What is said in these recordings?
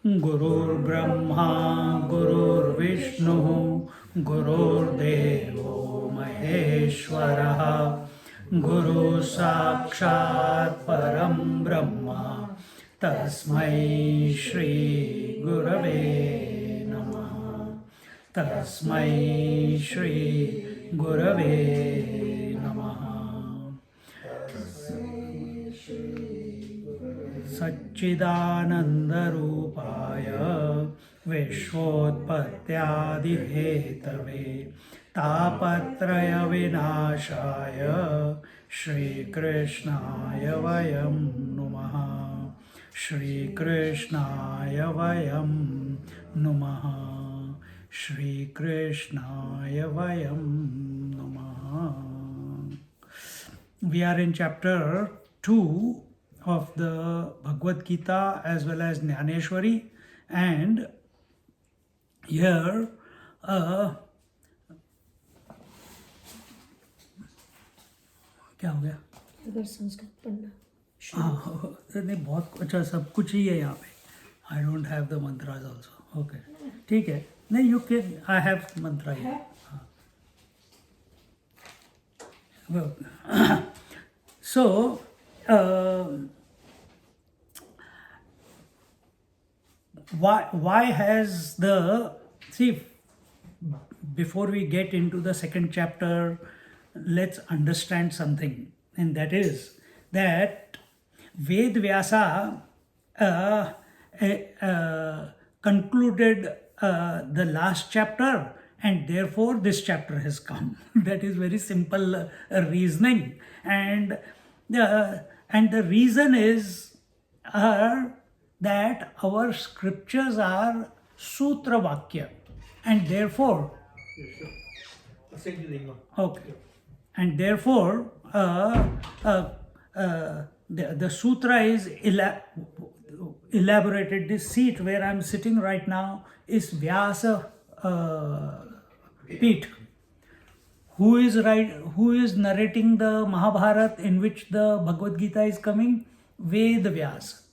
Gurur Brahma, Gurur Vishnu, Gurur Devo Maheshwaraha, Guru Sakshat Param Brahma, Tasmai Shri Gurave Namaha, Tasmai Shri Gurave Namaha. Satchidanandarupaya Vishwotpatyadihetave Tapatraya Vinashaya Shri Krishnaya Vayam Numaha Shri Krishnaya Vayam Numaha Shri Krishnaya Vayam Numaha. We are in chapter 2 of the Bhagawad Gita as well as Dynaneshwari, and here क्या हो गया? अगर संस्कृत पढ़ना नहीं, बहुत अच्छा सब कुछ ही है यहाँ पे. I don't have the mantras also. Okay, ठीक है. नहीं, you can. I have mantra here. Well, so why has the, see, before we get into the second chapter, let's understand something, and that is that Ved Vyasa concluded the last chapter, and therefore this chapter has come. That is very simple reasoning, and the reason is that our scriptures are sutra vakya, and therefore okay, and therefore the sutra is elaborated. This seat where I am sitting right now is Vyasa Pith. Who is narrating the Mahabharata in which the Bhagavad Gita is coming? Ved Vyas.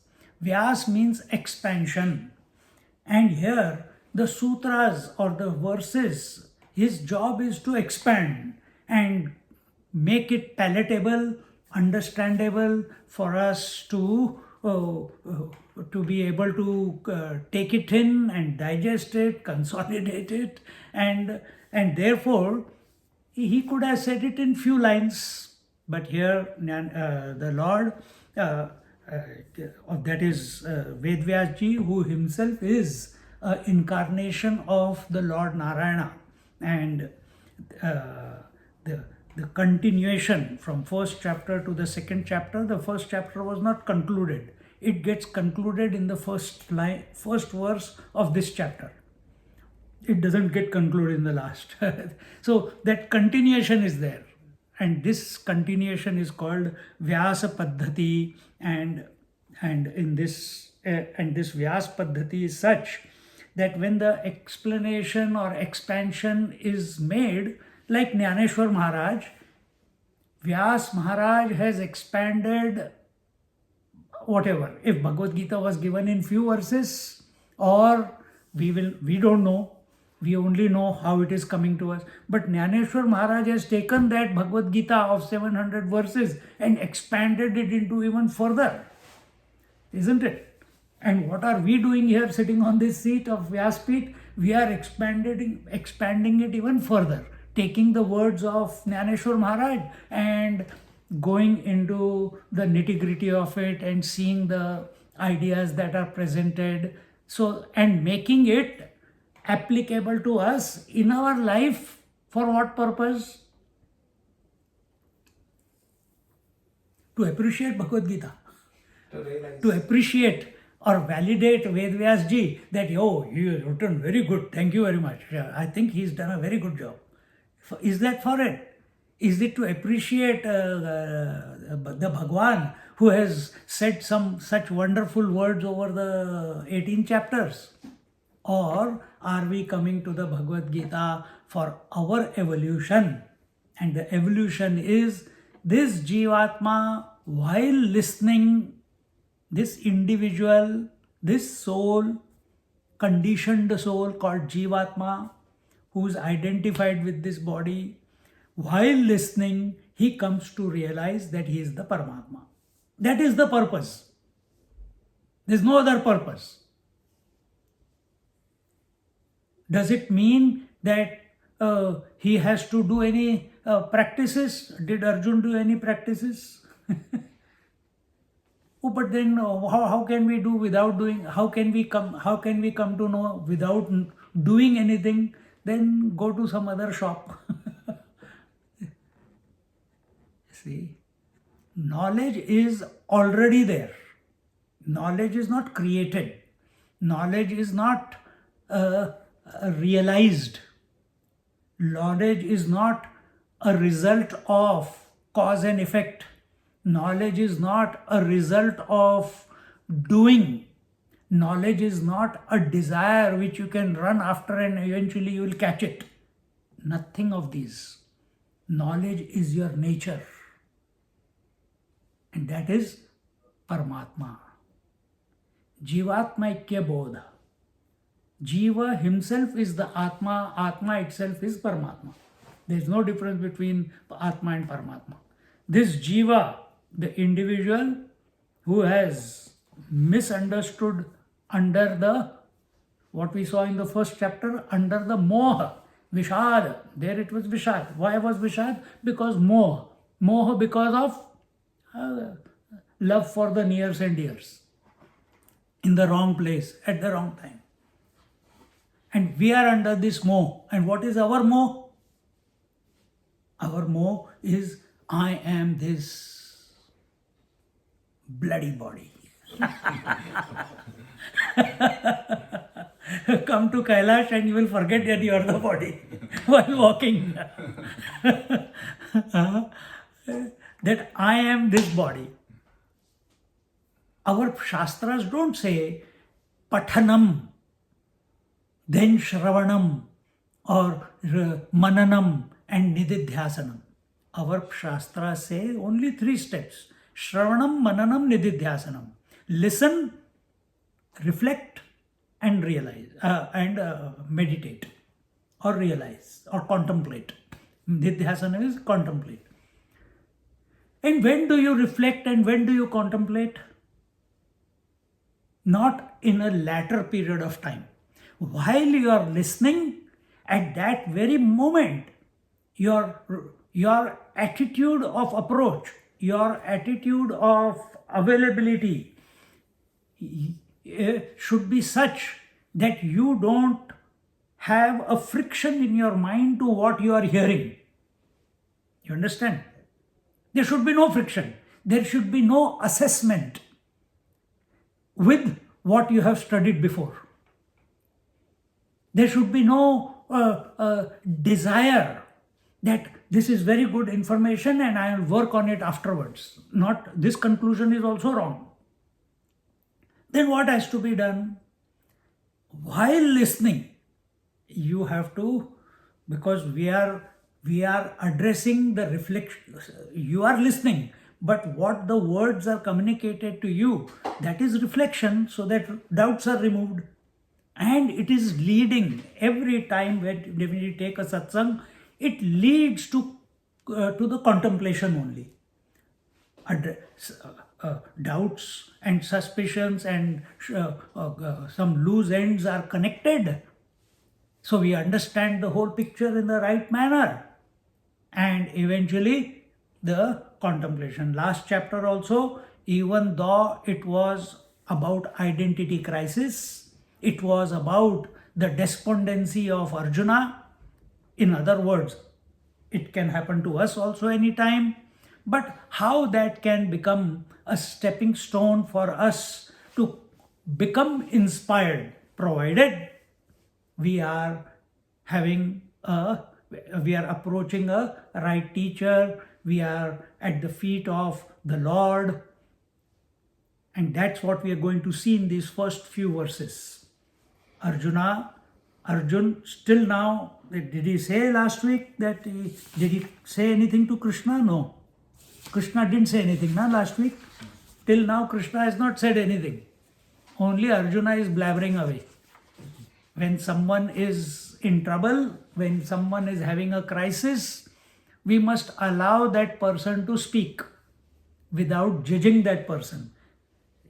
Vyas means expansion. And here the sutras or the verses, his job is to expand and make it palatable, understandable for us to be able to take it in and digest it, consolidate it, and therefore he could have said it in few lines, but here the Lord, that is Vedvyas Ji, who himself is an incarnation of the Lord Narayana, and the continuation from first chapter to the second chapter. The first chapter was not concluded. It gets concluded in the first verse of this chapter. It doesn't get concluded in the last. So that continuation is there, and this continuation is called Vyasa Paddhati, and in this this Vyasa Paddhati is such that when the explanation or expansion is made, like Dynaneshwar Maharaj, Vyas Maharaj has expanded whatever. If Bhagavad Gita was given in few verses, or we don't know. We only know how it is coming to us. But Dynaneshwar Maharaj has taken that Bhagavad Gita of 700 verses and expanded it into even further. Isn't it? And what are we doing here sitting on this seat of Vyaspit? We are expanding it even further, taking the words of Dynaneshwar Maharaj and going into the nitty-gritty of it and seeing the ideas that are presented, so, and making it applicable to us in our life. For what purpose? To appreciate Bhagavad Gita, to appreciate or validate Vedvyas ji that, oh, he has written very good, thank you very much. I think he's done a very good job. Is that for it? Is it to appreciate the Bhagwan who has said some such wonderful words over the 18 chapters? Or are we coming to the Bhagavad Gita for our evolution? And the evolution is this Jivatma, while listening, this individual, this soul, conditioned soul called Jivatma, who is identified with this body, while listening, he comes to realize that he is the Paramatma. That is the purpose. There is no other purpose. Does it mean that he has to do any practices? Did Arjun do any practices? Oh, but then how can we do without doing? How can we come to know without doing anything? Then go to some other shop. See, knowledge is already there. Knowledge is not created. Knowledge is not realized. Knowledge is not a result of cause and effect. Knowledge is not a result of doing. Knowledge is not a desire which you can run after and eventually you will catch it. Nothing of these. Knowledge is your nature. And that is Paramatma. Jivatmaikya Bodha. Jiva himself is the Atma. Atma itself is Paramatma. There is no difference between Atma and Paramatma. This Jiva, the individual who has misunderstood under the, what we saw in the first chapter, under the Moha, Vishad. There it was Vishad. Why was Vishad? Because Moha. Moha because of love for the nears and dears. In the wrong place, at the wrong time. And we are under this Moh. And what is our Moh? Our Moh is, I am this bloody body. Come to Kailash and you will forget that you are the body while walking. That I am this body. Our Shastras don't say Pathanam, then Shravanam, or Mananam and Nididhyasanam. Our Shastras say only 3 steps. Shravanam, Mananam, Nididhyasanam. Listen, reflect and realize, and meditate or realize or contemplate. Nididhyasana is contemplate. And when do you reflect and when do you contemplate? Not in a latter period of time. While you are listening, at that very moment, your attitude of approach, your attitude of availability should be such that you don't have a friction in your mind to what you are hearing. You understand? There should be no friction. There should be no assessment with what you have studied before. There should be no desire that this is very good information and I will work on it afterwards. Not, this conclusion is also wrong. Then what has to be done? While listening, you have to, because we are addressing the reflection. You are listening, but what the words are communicated to you, that is reflection, so that doubts are removed. And it is leading every time when you take a satsang, it leads to the contemplation only. Doubts and suspicions and some loose ends are connected. So we understand the whole picture in the right manner. And eventually the contemplation. Last chapter also, even though it was about identity crisis, it was about the despondency of Arjuna. In other words, it can happen to us also anytime. But how that can become a stepping stone for us to become inspired, provided we are we are approaching a right teacher, we are at the feet of the Lord. And that's what we are going to see in these first few verses. Arjun, still now, did he say last week that did he say anything to Krishna? No. Krishna didn't say anything last week. Till now, Krishna has not said anything. Only Arjuna is blabbering away. When someone is in trouble, when someone is having a crisis, we must allow that person to speak without judging that person.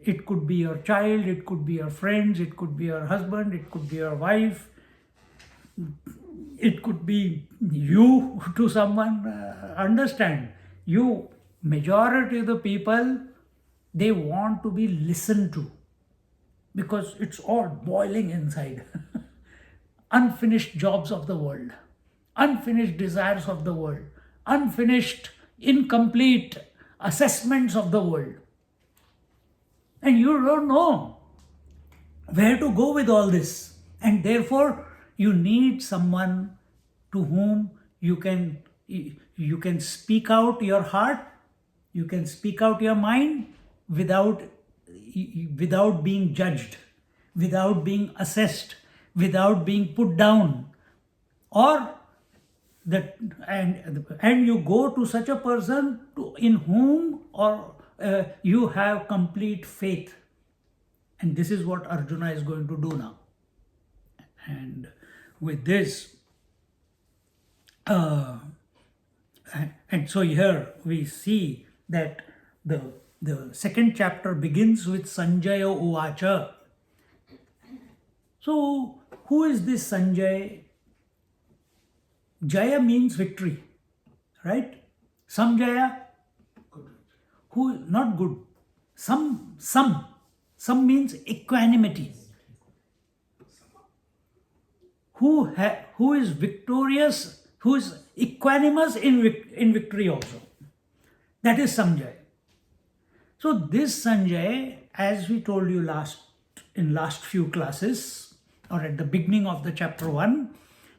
It could be your child, it could be your friends, it could be your husband, it could be your wife, it could be you to someone. Understand, majority of the people, they want to be listened to because it's all boiling inside. Unfinished jobs of the world, unfinished desires of the world, unfinished, incomplete assessments of the world. And you don't know where to go with all this. And therefore, you need someone to whom you can speak out your heart, you can speak out your mind without being judged, without being assessed, without being put down. Or that and you go to such a person in whom you have complete faith. And this is what Arjuna is going to do now. And with this, and so here we see that the second chapter begins with Sanjaya Uvacha. So who is this Sanjay? Jaya means victory, right? Samjaya, who not good. Some means equanimity. Who is victorious, who is equanimous in victory also. That is Sanjay. So this Sanjay, as we told you in last few classes, or at the beginning of the chapter 1,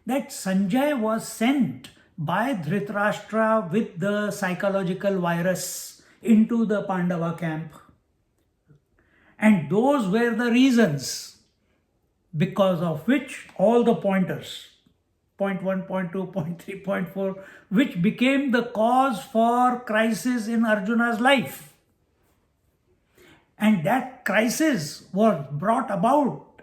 that Sanjay was sent by Dhritarashtra with the psychological virus into the Pandava camp. And those were the reasons because of which all the pointers, point 1, point 2, point 3, point 4, which became the cause for crisis in Arjuna's life. And that crisis was brought about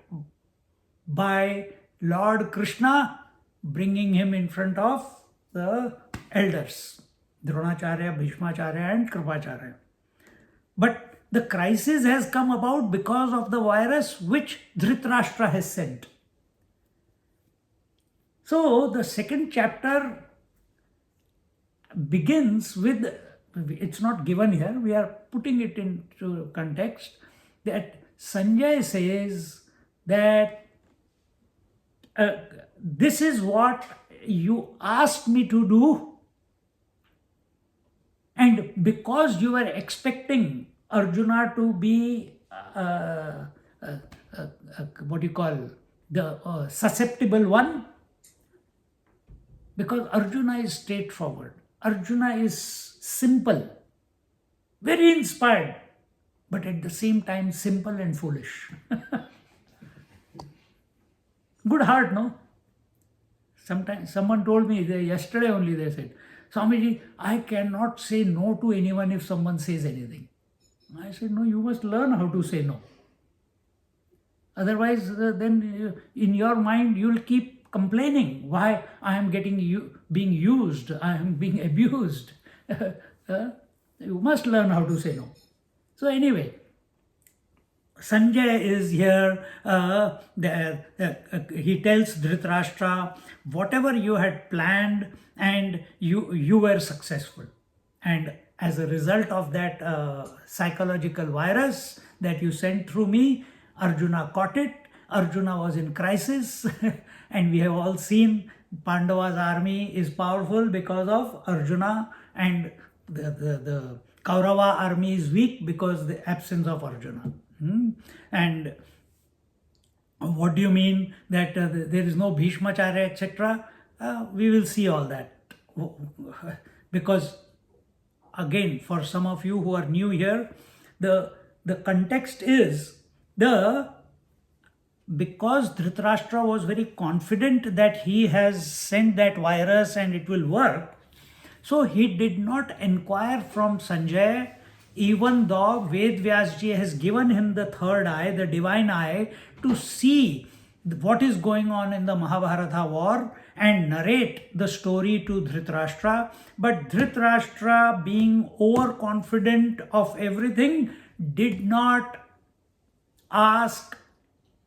by Lord Krishna bringing him in front of the elders, Dronacharya, Bhishmacharya and Kripacharya. But the crisis has come about because of the virus which Dhritarashtra has sent. So the second chapter begins with, it's not given here, we are putting it into context, that Sanjay says that this is what you asked me to do, and because you were expecting Arjuna to be the susceptible one, because Arjuna is straightforward, Arjuna is simple, very inspired, but at the same time simple and foolish. Good heart, no? Sometimes someone told me, yesterday only they said, Swamiji, I cannot say no to anyone if someone says anything. I said, no, you must learn how to say no. Otherwise, then in your mind, you'll keep complaining why I am being used, I am being abused. You must learn how to say no. So anyway, Sanjay is here, he tells Dhritarashtra, whatever you had planned and you were successful. And as a result of that psychological virus that you sent through me, Arjuna caught it, Arjuna was in crisis and we have all seen Pandava's army is powerful because of Arjuna, and the Kaurava army is weak because of the absence of Arjuna. And what do you mean that there is no Bhishmacharya, etc.? We will see all that. Because again, for some of you who are new here, the context is because Dhritarashtra was very confident that he has sent that virus and it will work, so he did not inquire from Sanjay, even though Ved Vyasji has given him the third eye, the divine eye, to see what is going on in the Mahabharata war and narrate the story to Dhritarashtra. But Dhritarashtra, being overconfident of everything, did not ask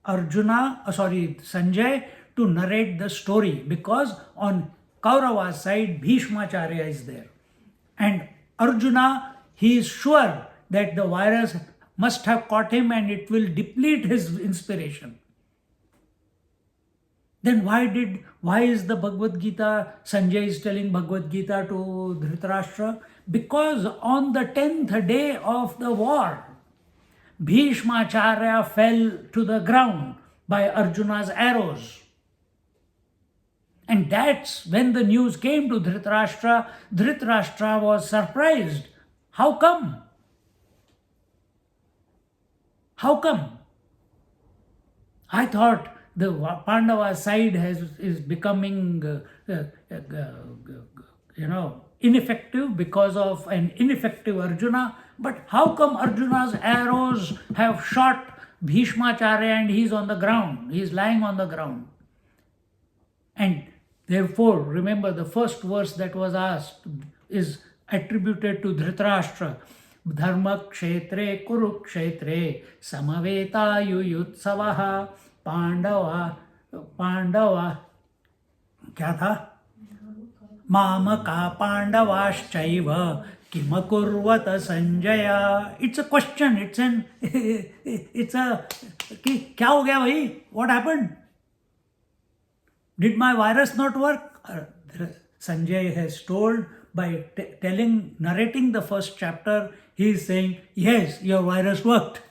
Sanjay to narrate the story, because on Kaurava's side, Bhishmacharya is there. And Arjuna, he is sure that the virus must have caught him and it will deplete his inspiration. Then why is the Bhagavad Gita, Sanjay is telling Bhagavad Gita to Dhritarashtra? Because on the 10th day of the war, Bhishmacharya fell to the ground by Arjuna's arrows. And that's when the news came to Dhritarashtra. Dhritarashtra was surprised. How come? How come? I thought the Pandava side is becoming, ineffective because of an ineffective Arjuna. But how come Arjuna's arrows have shot Bhishmacharya and he's on the ground? He's lying on the ground. And therefore, remember the first verse that was asked is attributed to Dhritarashtra. Dharma kshetre kurukshetre samaveta yuyutsavaha Pandava क्या था? Mamaka Pandavaschaiva Kimakurvata Sanjaya. It's a question. It's a क्या हो गया भाई? What happened? Did my virus not work? Sanjay has told by narrating the first chapter, he is saying, yes, your virus worked.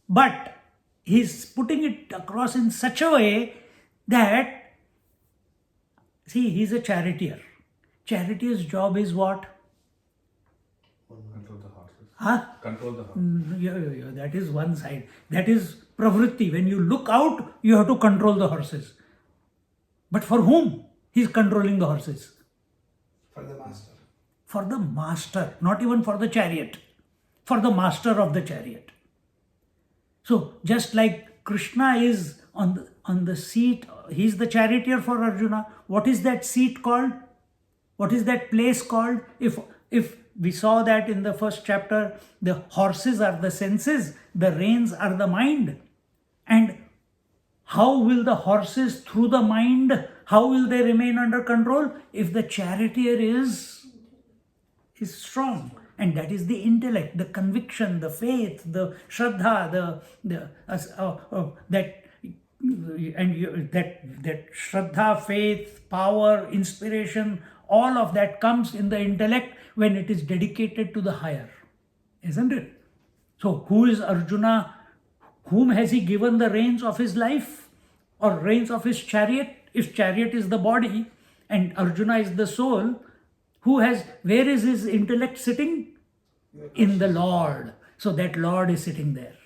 But he's putting it across in such a way that, see, he's a charioteer. Charioteer's job is what? Control the horses. Huh? Control the horses. Yeah, that is one side. That is pravritti. When you look out, you have to control the horses. But for whom? He's controlling the horses. For the master. For the master, not even for the chariot. For the master of the chariot. So just like Krishna is on the seat, he's the charioteer for Arjuna. What is that seat called? What is that place called? If we saw that in the first chapter, the horses are the senses, the reins are the mind. And how will the horses through the mind, how will they remain under control? If the charioteer is strong. And that is the intellect, the conviction, the faith, the shraddha, that shraddha, faith, power, inspiration, all of that comes in the intellect when it is dedicated to the higher, isn't it? So who is Arjuna? Whom has he given the reins of his life or reins of his chariot? If chariot is the body and Arjuna is the soul, where is his intellect sitting? In the Lord. So that Lord is sitting there.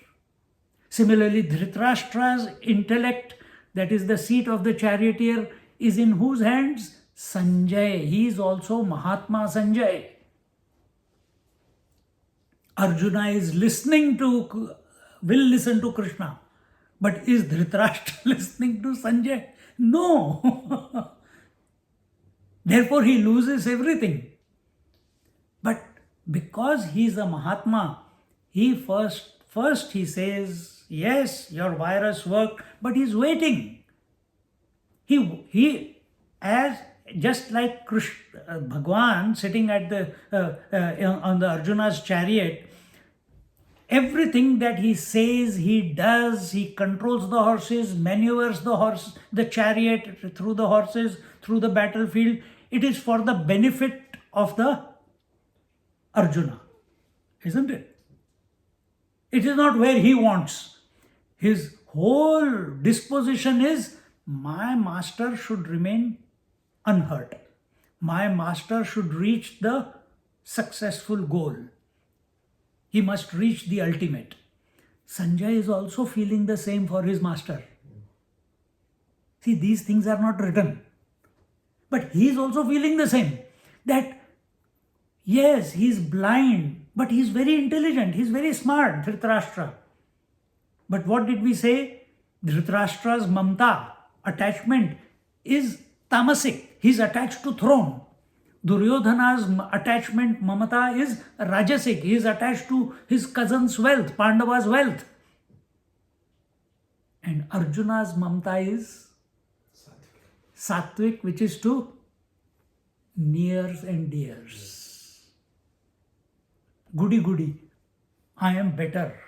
Similarly, Dhritarashtra's intellect, that is the seat of the charioteer, is in whose hands? Sanjay. He is also Mahatma Sanjay. Arjuna is will listen to Krishna. But is Dhritarashtra listening to Sanjay? No. Therefore, he loses everything. But because he is a Mahatma, he first he says, yes, your virus worked, but he's waiting. He as just like Krishna, Bhagwan sitting at on the Arjuna's chariot, everything that he says, he does, he controls the horses, maneuvers the chariot through the horses, through the battlefield. It is for the benefit of the Arjuna, isn't it? It is not where he wants. His whole disposition is, my master should remain unhurt. My master should reach the successful goal. He must reach the ultimate. Sanjay is also feeling the same for his master. See, these things are not written. But he is also feeling the same. That, yes, he is blind, but he is very intelligent. He is very smart, Dhritarashtra. But what did we say? Dhritarashtra's mamta, attachment, is tamasic. He is attached to throne. Duryodhana's attachment, mamata, is rajasic. He is attached to his cousin's wealth, Pandava's wealth. And Arjuna's mamta is sattvic, which is to nears and dears. Goody goody, I am better.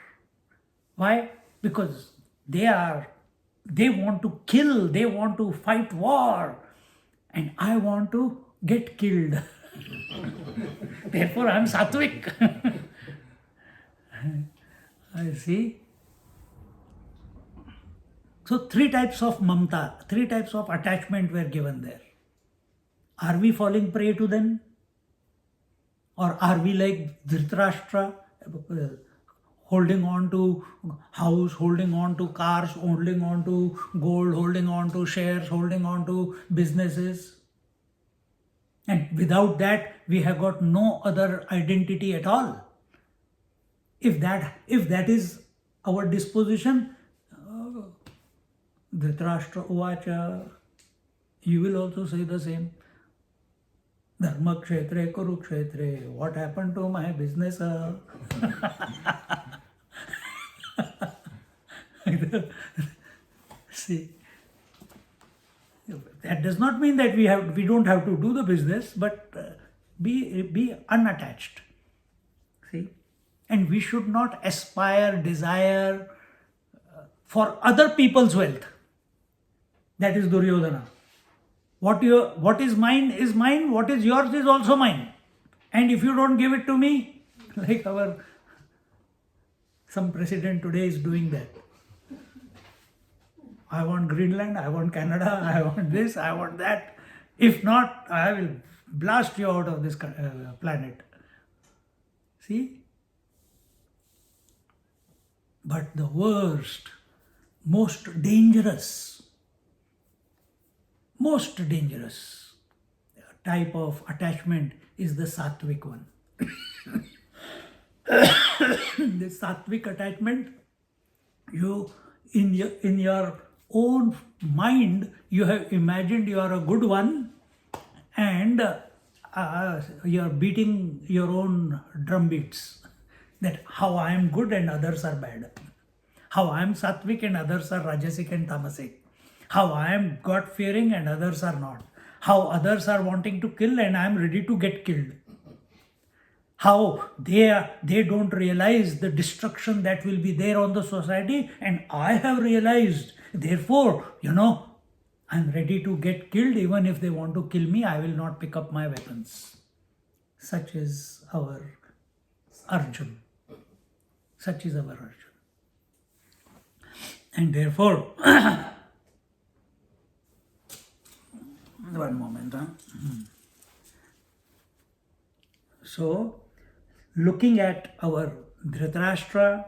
Why? Because they want to kill, they want to fight war, and I want to get killed. Therefore, I am sattvic. I see. So, three types of mamta, three types of attachment were given there. Are we falling prey to them? Or are we like Dhritarashtra, holding on to house, holding on to cars, holding on to gold, holding on to shares, holding on to businesses? And without that, we have got no other identity at all. If that is our disposition, Dhritarashtra uvacha, you will also say the same. Dharma kshetre kurukshetre, what happened to my business? See, that does not mean that we don't have to do the business, but be unattached. See, and we should not aspire, desire for other people's wealth. That is Duryodhana. What is mine is mine, what is yours is also mine. And if you don't give it to me, like some president today is doing that. I want Greenland, I want Canada, I want this, I want that. If not, I will blast you out of this planet. See? But the worst, most dangerous type of attachment is the sattvic one. The sattvic attachment, you in your own mind, you have imagined you are a good one, and you are beating your own drum beats, that how I am good and others are bad, how I am sattvic and others are rajasic and tamasic, how I am God-fearing and others are not, how others are wanting to kill and I am ready to get killed, how they don't realize the destruction that will be there on the society, and I have realized, therefore, I'm ready to get killed. Even if they want to kill me, I will not pick up my weapons. Such is our Arjun. Such is our Arjun. And therefore, one moment. So, looking at our Dhritarashtra,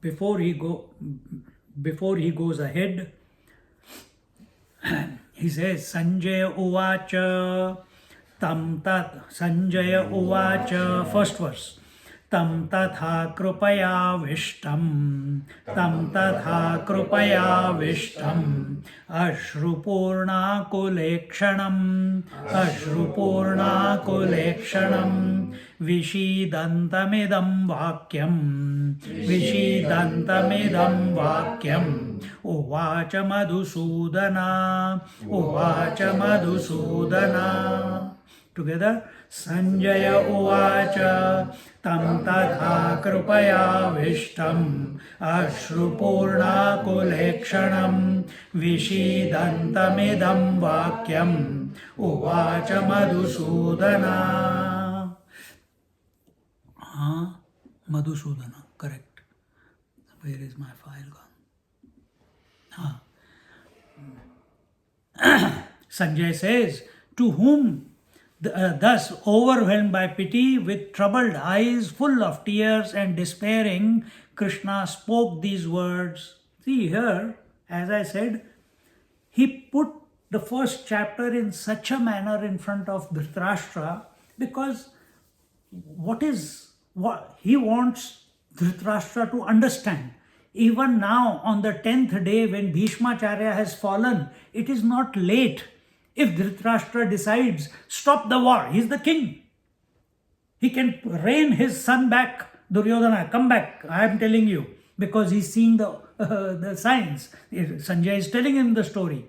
before he goes ahead, he says, Sanjaya uvacha tam tat, Sanjaya uvacha, first verse, tam tatha krupaya vishtam, ashrupurna kulekshanam, vishidantamidam vakyam, uvacha madhusudana. Together, Sanjaya uvacha tam tadha krupaya vishtam, ashrupurna kulekshanam, vishidantamidam vakyam, uvacha madhusudana. Madhusudana, correct. Where is my file gone? Sanjay says, to whom thus overwhelmed by pity, with troubled eyes, full of tears and despairing, Krishna spoke these words. See here, as I said, he put the first chapter in such a manner in front of Dhritarashtra because what he wants Dhritarashtra to understand. Even now, on the 10th day, when Bhishmacharya has fallen, it is not late. If Dhritarashtra decides, stop the war, he is the king. He can rein his son back. Duryodhana, come back, I am telling you, because he's seeing the signs. Sanjay is telling him the story.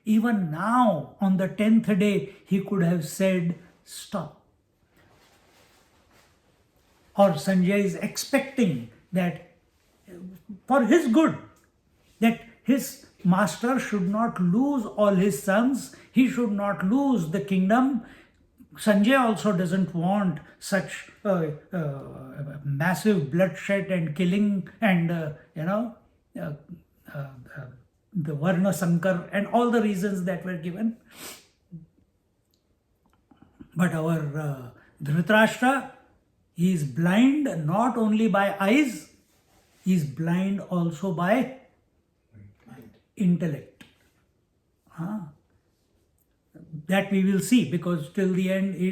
Even now, on the 10th day, he could have said, stop. Or Sanjay is expecting that for his good, that his master should not lose all his sons, he should not lose the kingdom. Sanjay also doesn't want such massive bloodshed and killing and, the Varna Sankar and all the reasons that were given. But our Dhritarashtra, he is blind not only by eyes, he is blind also by intellect. That we will see, because till the end he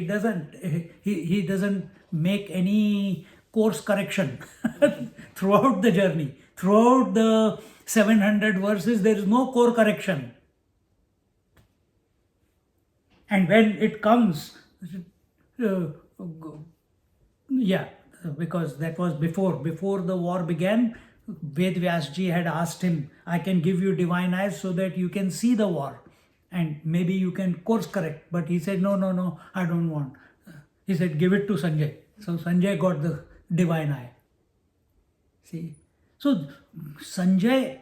doesn't make any course correction throughout the journey. Throughout the 700 verses, there is no course correction. And when it comes, because that was before the war began, Ved Vyasji had asked him, I can give you divine eyes so that you can see the war and maybe you can course correct. But he said, no, I don't want. He said, give it to Sanjay. So Sanjay got the divine eye. See? So Sanjay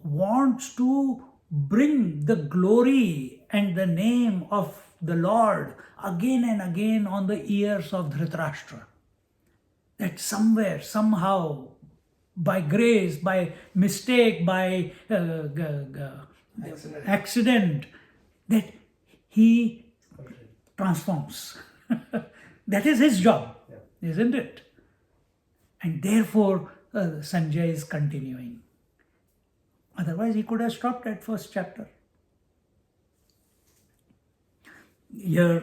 wants to bring the glory and the name of the Lord again and again on the ears of Dhritarashtra. That somewhere, somehow, by grace, by mistake, by accident, that he transforms. That is his job, isn't it? And therefore, Sanjay is continuing. Otherwise, he could have stopped at first chapter. Here,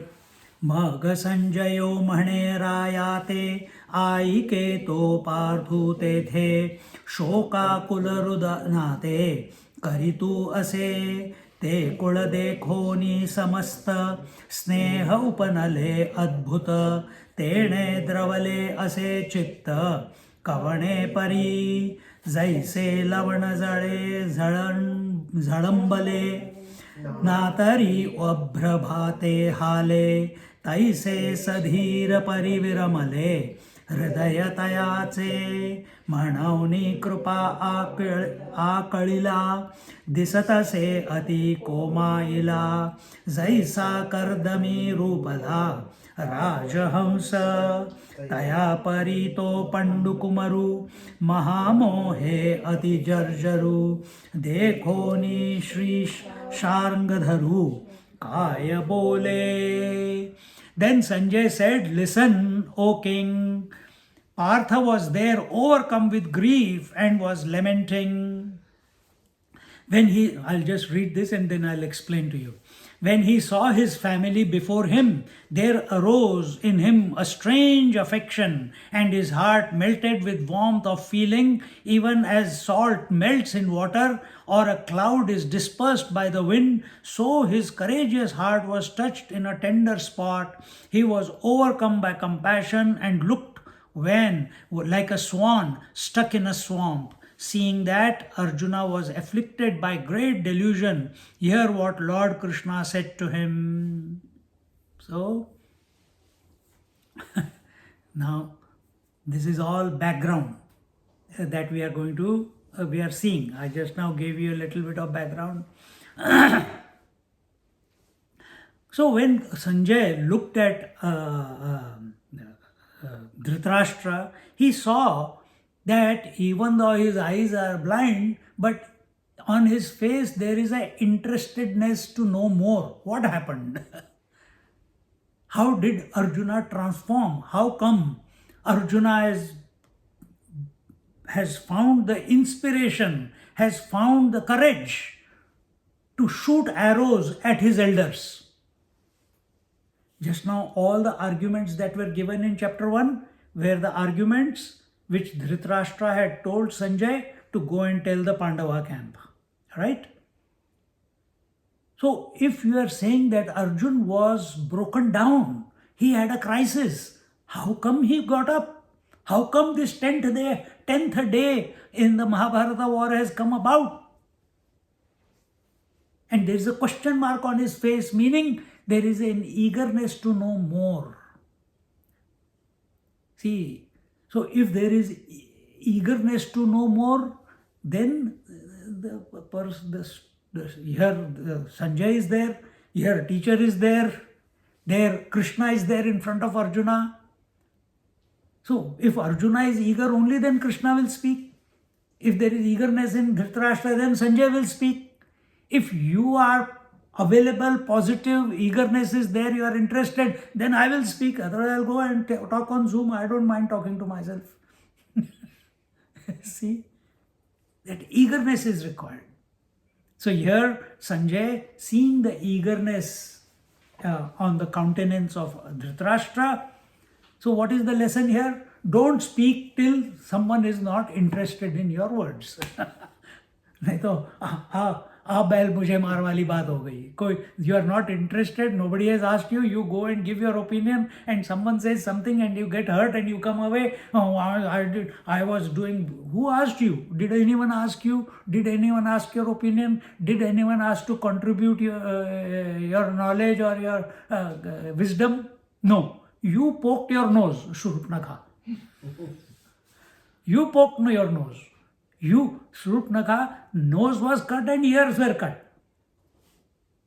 Magha Sanjayo Mahne Rayate Aike to Parthute The Shoka Kularudanate Karitu Ase Te Kula Dekhoni Samasta Sneha Upanale Adbhuta Tene Dravale Ase Chitta Kavane Pari Jaise Lavana Zade Zalambale नातरी अभ्रभाते हाले तैसे सधीर परिविरमले हृदय तयाचे म्हणवनी कृपा आकळिला दिसतसे अति कोमाईला जैसा कर्दमी रूपला राजहंस तया परीतो पंडुकुमरु महामोहे अति जर्जरु देखोनी श्री शार्ंगधरु काय बोले. Then Sanjay said, listen, O king. Partha was there overcome with grief and was lamenting. I'll just read this and then I'll explain to you. When he saw his family before him, there arose in him a strange affection, and his heart melted with warmth of feeling, even as salt melts in water, or a cloud is dispersed by the wind. So his courageous heart was touched in a tender spot. He was overcome by compassion and looked like a swan stuck in a swamp. Seeing that Arjuna was afflicted by great delusion, hear what Lord Krishna said to him. So, now this is all background that we are seeing. I just now gave you a little bit of background. So when Sanjay looked at Dhritarashtra, he saw that even though his eyes are blind, but on his face there is a interestedness to know more. What happened? How did Arjuna transform? How come Arjuna has found the inspiration, has found the courage to shoot arrows at his elders? Just now, all the arguments that were given in chapter 1 were the arguments which Dhritarashtra had told Sanjay to go and tell the Pandava camp. Right? So, if you are saying that Arjun was broken down, he had a crisis, how come he got up? How come this 10th day in the Mahabharata war has come about? And there is a question mark on his face, meaning there is an eagerness to know more. See, so if there is eagerness to know more, then here Sanjay is there, here teacher is there Krishna is there in front of Arjuna. So if Arjuna is eager only, then Krishna will speak. If there is eagerness in Dhritarashtra, then Sanjay will speak. If you are available, positive, eagerness is there, you are interested, then I will speak. Otherwise, I'll go and talk on Zoom. I don't mind talking to myself. See, that eagerness is required. So here, Sanjay, seeing the eagerness on the countenance of Dhritarashtra, so what is the lesson here? Don't speak till someone is not interested in your words. नहीं तो बैल मुझे मार वाली बात हो गई. कोई, you are not interested, nobody has asked you, you go and give your opinion, and someone says something and you get hurt and you come away. Oh, I was doing. Who asked you? Did anyone ask you? Did anyone ask your opinion? Did anyone ask to contribute your knowledge or your wisdom? No. You poked your nose, Shurupnakha. You poked your nose. You, Shurupnakha, nose was cut and ears were cut.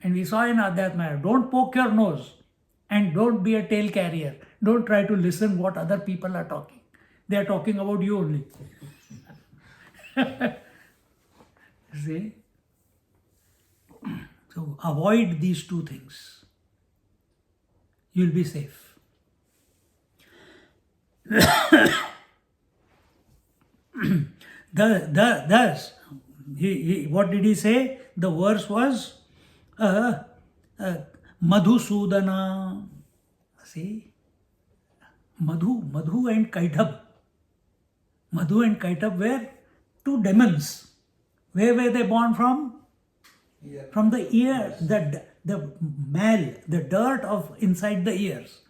And we saw in Adhyatma, don't poke your nose and don't be a tail carrier. Don't try to listen what other people are talking. They are talking about you only. See? So avoid these two things. You'll be safe. Thus, what did he say? The verse was Madhusudana. See? Madhu and Kaitab. Madhu and Kaitab were two demons. Where were they born from? Yeah. From the ear, the mal, the dirt of inside the ears.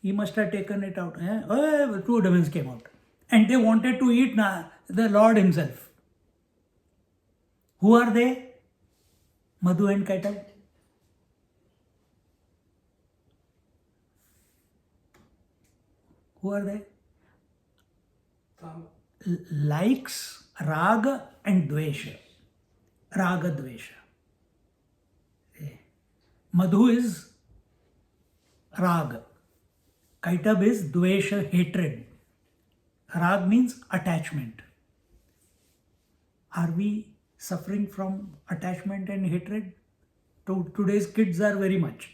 He must have taken it out. Two demons came out. And they wanted to eat the Lord himself. Who are they? Madhu and Kaitab. Who are they? Likes, raga and dvesha. Raga, dvesha. Madhu is raga. Kaitab is dvesha, hatred. Rag means attachment. Are we suffering from attachment and hatred? Today's kids are very much.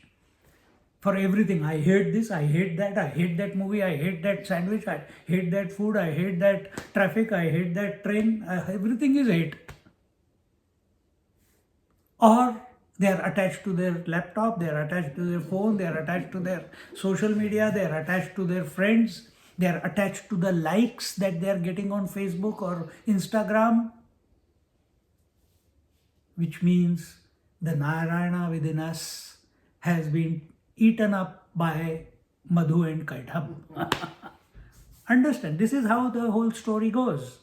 For everything, I hate this, I hate that movie, I hate that sandwich, I hate that food, I hate that traffic, I hate that train. Everything is hate. Or they are attached to their laptop, they are attached to their phone, they are attached to their social media, they are attached to their friends, they are attached to the likes that they are getting on Facebook or Instagram, which means the Narayana within us has been eaten up by Madhu and Kaitab. Understand, this is how the whole story goes.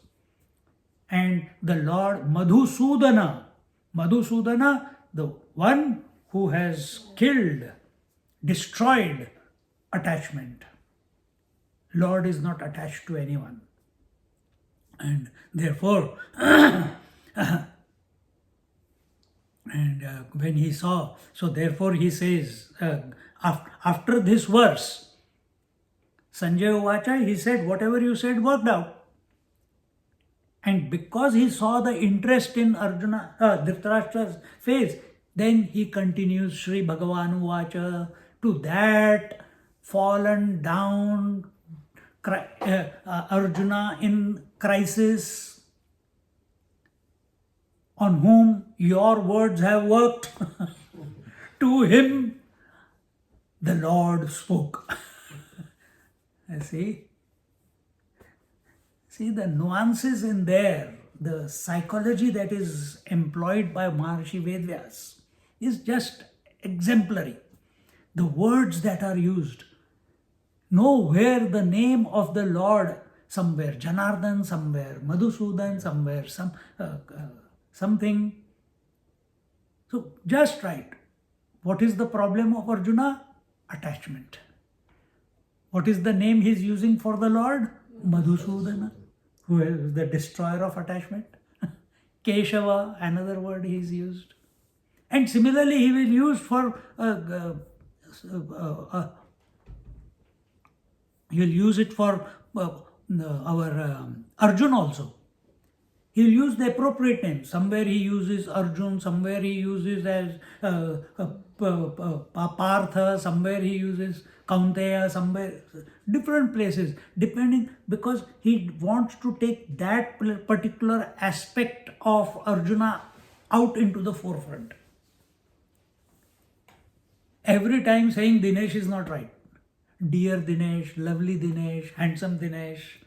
And the Lord Madhusudana, the one who has killed, destroyed attachment. Lord is not attached to anyone. And therefore, when he saw, so therefore he says, after this verse, Sanjay Uvacha, he said, whatever you said worked out. And because he saw the interest in Dhritarashtra's face, then he continues Sri Bhagavan Uvacha to that fallen down Arjuna in crisis, on whom your words have worked. To him the Lord spoke. See the nuances in there, the psychology that is employed by Maharshi Vedvyas is just exemplary. The words that are used, nowhere the name of the Lord, somewhere Janardhan, somewhere Madhusudan, somewhere something. So just right. What is the problem of Arjuna? Attachment. What is the name he is using for the Lord? Madhusudana, who is the destroyer of attachment. Keshava, another word he is used. And similarly, he will use for he will use it for our Arjun also. He will use the appropriate name. Somewhere he uses Arjun, somewhere he uses as Partha, somewhere he uses Kaunteya, somewhere, different places, depending, because he wants to take that particular aspect of Arjuna out into the forefront. Every time saying Dinesh is not right. Dear Dinesh, lovely Dinesh, handsome Dinesh.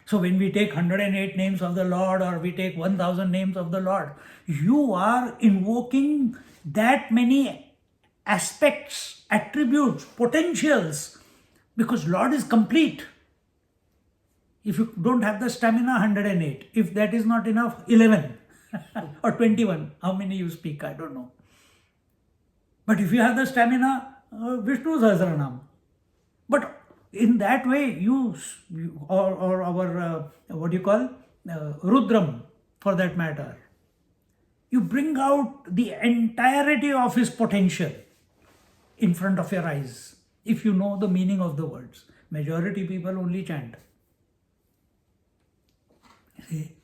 So when we take 108 names of the Lord, or we take 1000 names of the Lord, you are invoking that many aspects, attributes, potentials, because Lord is complete. If you don't have the stamina, 108. If that is not enough, 11 or 21. How many you speak, I don't know. But if you have the stamina, Vishnu Sahasranam. But in that way, or our, what do you call, Rudram for that matter, you bring out the entirety of his potential in front of your eyes, if you know the meaning of the words. Majority people only chant. See?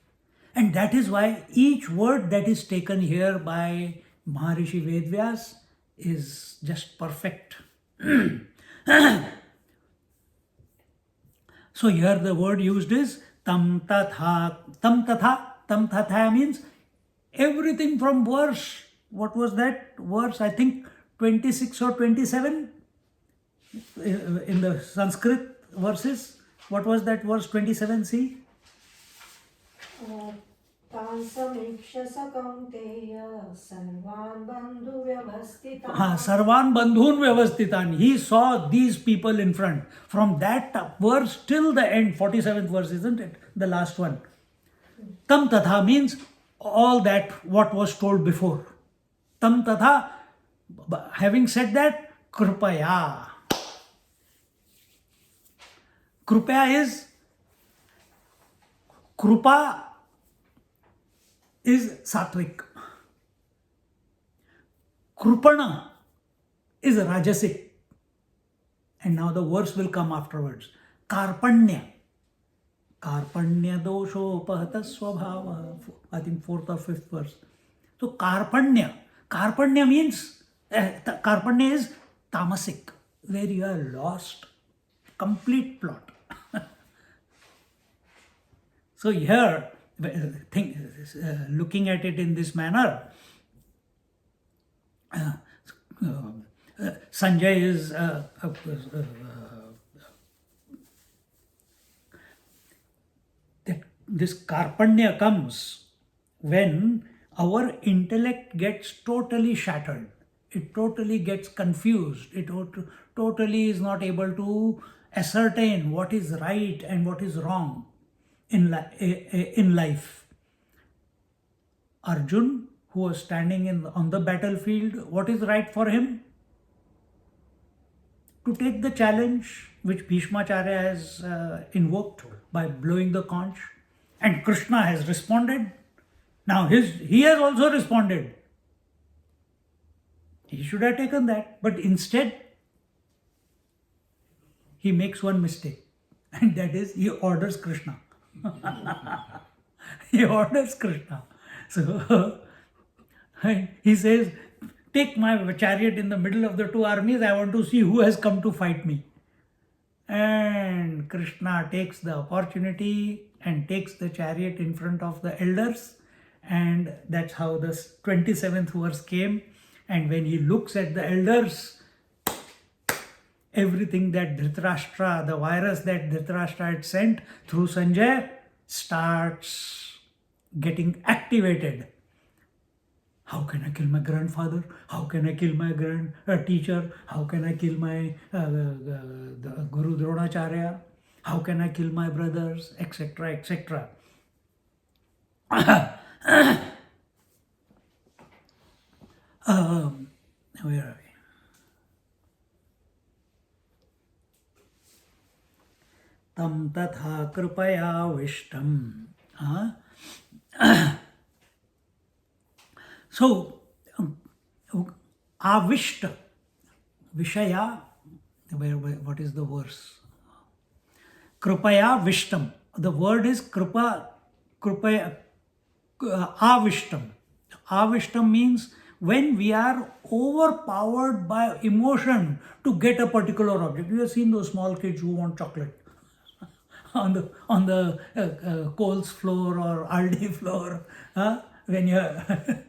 And that is why each word that is taken here by Maharishi Vedvyas is just perfect. So here the word used is tam tatha. Tam tatha. Tam tatha means everything from verse, what was that verse? I think 26 or 27 in the Sanskrit verses. What was that verse 27? See? Sarvan Bandhun Vyavasthitan. He saw these people in front. From that verse till the end, 47th verse, isn't it? The last one. Tam Tatha means all that what was told before. Tam Tatha, having said that, Krupaya. Krupaya is, Krupa is sattvic. Krupana is rajasic. And now the verse will come afterwards. Karpanya. Karpanya dosho pahata swabhava. I think 4th or 5th verse. So Karpanya. Karpanya means, Karpanya is tamasic, where you are lost. Complete plot. So here, looking at it in this manner, Sanjay is this Karpanya comes when our intellect gets totally shattered. It totally gets confused. It totally is not able to ascertain what is right and what is wrong in life. Arjun, who was standing on the battlefield, what is right for him? To take the challenge which Bhishmacharya has invoked by blowing the conch, and Krishna has responded. Now he has also responded. He should have taken that, but instead he makes one mistake, and that is he orders Krishna. He orders Krishna. So and he says, take my chariot in the middle of the two armies, I want to see who has come to fight me. And Krishna takes the opportunity and takes the chariot in front of the elders, and that's how the 27th verse came. And when he looks at the elders, everything that Dhritarashtra, the virus that Dhritarashtra had sent through Sanjay, starts getting activated. How can I kill my grandfather? How can I kill my teacher? How can I kill my the Guru Dronacharya? How can I kill my brothers? Etc. etc. Where are we? Tam tatha kripaya vishtam. So, avishta, vishaya, what is the verse? Kripaya vishtam. The word is kripaya, avishtam. Avishtam means when we are overpowered by emotion to get a particular object. You have seen those small kids who want chocolate on the Kohl's floor or Aldi floor. When you are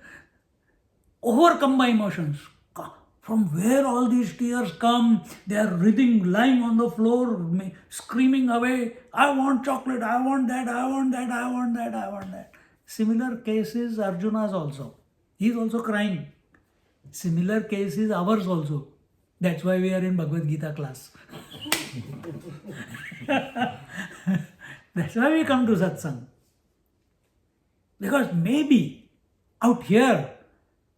overcome by emotions. From where all these tears come, they are writhing, lying on the floor, screaming away, I want chocolate, I want that, I want that, I want that, I want that. Similar case is Arjuna's also. He is also crying. Similar case is ours also. That's why we are in Bhagavad Gita class. That's why we come to satsang. Because maybe out here,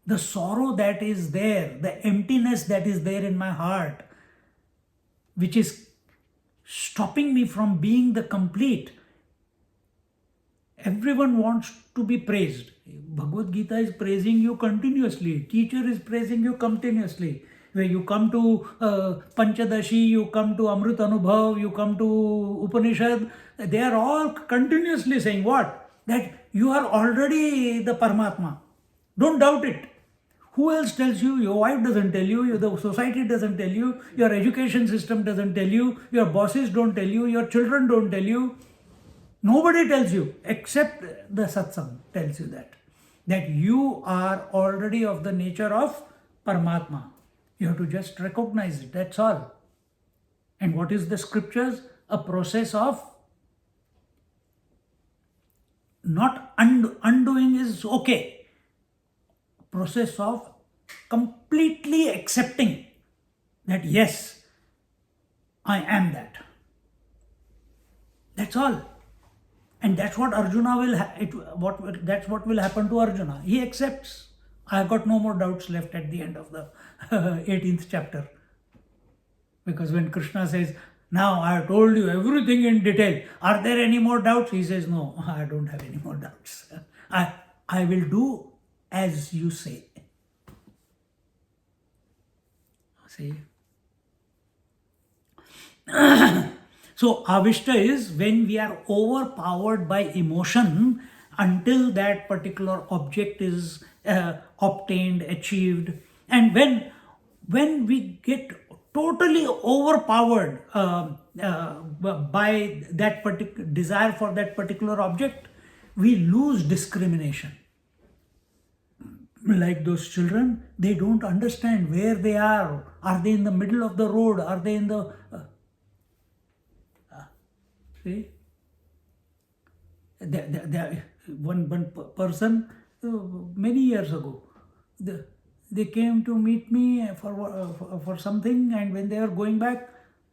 the sorrow that is there, the emptiness that is there in my heart, which is stopping me from being the complete. Everyone wants to be praised. Bhagavad Gita is praising you continuously. Teacher is praising you continuously. When you come to Panchadashi, you come to Amrit Anubhav, you come to Upanishad, they are all continuously saying what? That you are already the Paramatma. Don't doubt it. Who else tells you? Your wife doesn't tell you, the society doesn't tell you, your education system doesn't tell you, your bosses don't tell you, your children don't tell you. Nobody tells you except the satsang tells you that you are already of the nature of Paramatma. You have to just recognize it, that's all. And what is the scriptures? A process of not undoing is okay. Process of completely accepting that yes, I am that. That's all. And that's what Arjuna that's what will happen to Arjuna. He accepts. I have got no more doubts left at the end of the 18th chapter. Because when Krishna says, now I have told you everything in detail, are there any more doubts? He says, no, I don't have any more doubts. I will do as you say. See? So, avishta is when we are overpowered by emotion until that particular object is obtained, achieved. And when we get totally overpowered by that particular desire for that particular object, we lose discrimination. Like those children, they don't understand where they are. Are they in the middle of the road? Are they in the... see? One person, many years ago, they came to meet me for something, and when they were going back,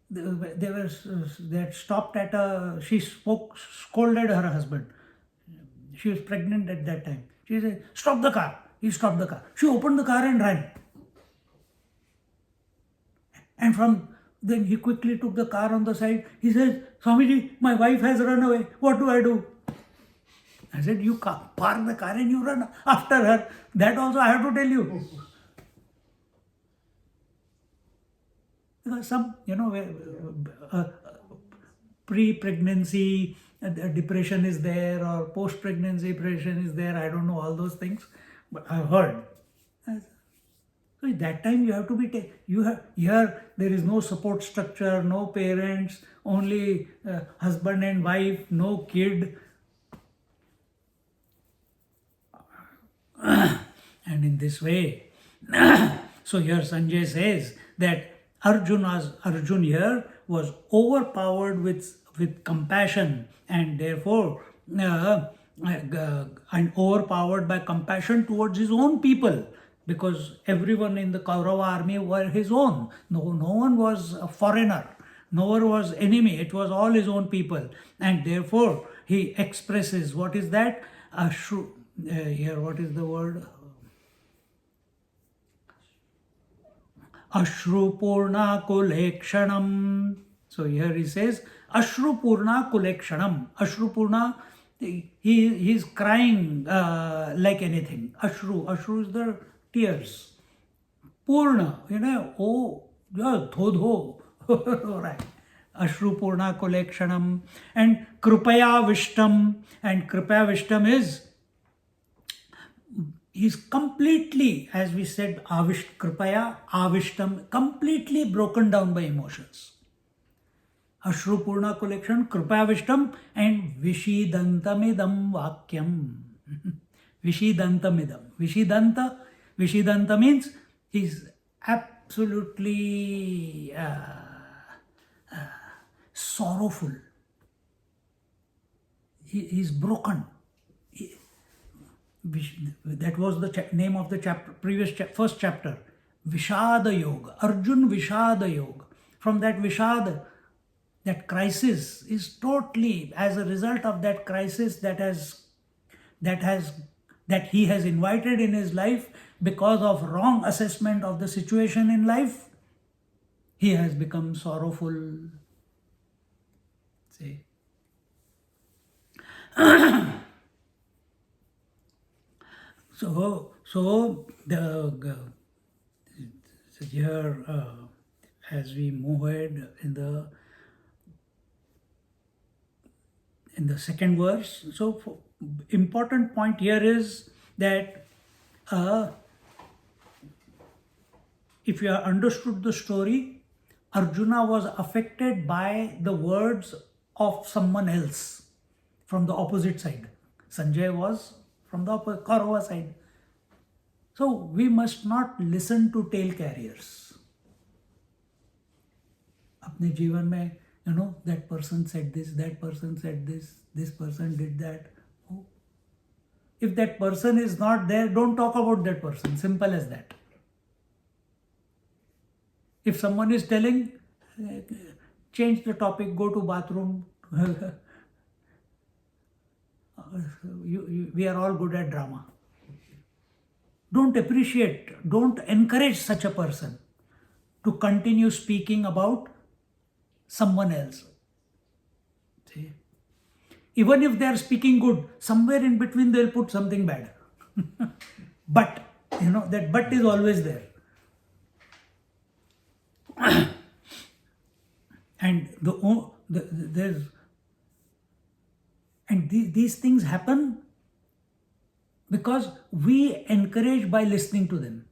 they had stopped at she scolded her husband. She was pregnant at that time. She said, stop the car. He stopped the car. She opened the car and ran. And then he quickly took the car on the side. He says, Swamiji, my wife has run away. What do I do? I said, you park the car and you run after her. That also I have to tell you. Some, pre-pregnancy depression is there, or post-pregnancy depression is there. I don't know all those things, but I've heard. So at that time you have to be, here there is no support structure, no parents, only husband and wife, no kid. And in this way, so here Sanjay says that Arjun here was overpowered with compassion, and therefore and overpowered by compassion towards his own people, because everyone in the Kaurava army were his own. No one was a foreigner. No one was enemy. It was all his own people, and therefore he expresses, what is that? Here, what is the word? Ashrupurna kulekshanam. So here he says Ashrupurna kulekshanam. Ashrupurna, he is crying like anything. Ashru is the tears. Purna, oh, yeah, dhodho. Right. Ashrupurna kulekshanam. And kripaya vishtam. And kripaya vishtam is, he's completely, as we said, kripaya, avishtam, completely broken down by emotions. Ashrupurna collection, kripaya vishtam, and vishidantamidam vakyam. Vishidantamidam. Vishidanta means he's absolutely sorrowful. He's broken. That was the name of the chapter, first chapter. Vishada Yoga. Arjun Vishada Yoga. From that Vishada, that crisis is totally as a result of that crisis that he has invited in his life because of wrong assessment of the situation in life. He has become sorrowful. See. So here, as we move ahead in the second verse, so important point here is that if you have understood the story, Arjuna was affected by the words of someone else from the opposite side. Sanjay was from the Kaurava side. So we must not listen to tail carriers. Apne जीवन में, that person said this, that person said this person did that. Oh. If that person is not there, don't talk about that person. Simple as that. If someone is telling, change the topic, go to bathroom. We are all good at drama. Don't encourage such a person to continue speaking about someone else. See? Even if they are speaking good, somewhere in between they'll put something bad. But, that but is always there. And these things happen because we encourage by listening to them.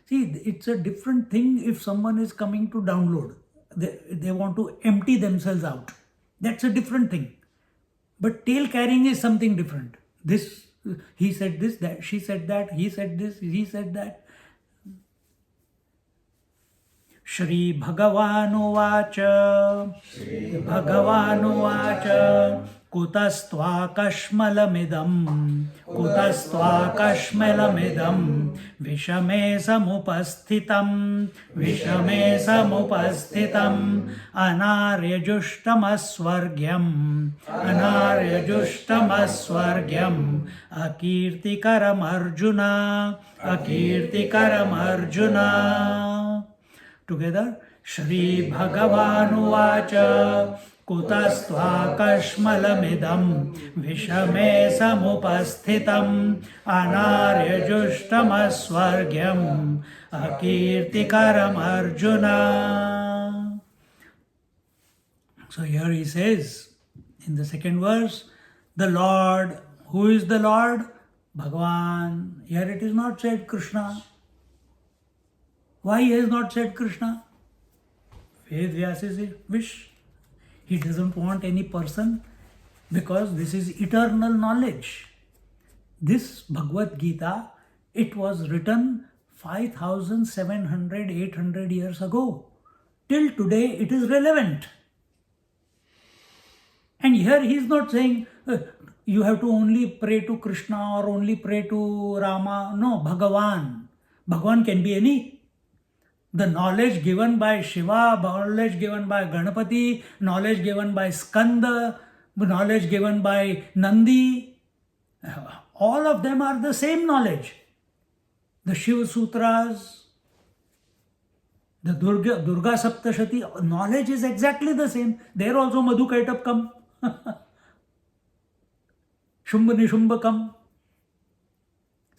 See, it's a different thing if someone is coming to download. They want to empty themselves out. That's a different thing. But tail carrying is something different. This, he said this, that, she said that, he said this, he said that. Shri Bhagavanuvāca Kutastvākashmalamidam Vishame samupasthitam Anāryajushtamasvargyam Akirtikaram Arjuna. Together, Shri Bhagavanuvāca Kutastvākashmalamidam Vishame samupasthitam Anāryajushtamasvargyam Akirtikaram Arjuna. So here he says in the second verse, the Lord. Who is the Lord? Bhagavan. Here it is not said Krishna. Why he has not said Krishna? Ved Vyas's wish. He doesn't want any person because this is eternal knowledge. This Bhagavad Gita, it was written 5,700, 800 years ago. Till today it is relevant. And here he is not saying you have to only pray to Krishna or only pray to Rama. No, Bhagavan. Bhagavan can be any. The knowledge given by Shiva, knowledge given by Ganapati, knowledge given by Skanda, knowledge given by Nandi, all of them are the same knowledge. The Shiva Sutras, the Durga Saptashati, knowledge is exactly the same. There also Madhu Kaitap come. Shumba Nishumba come.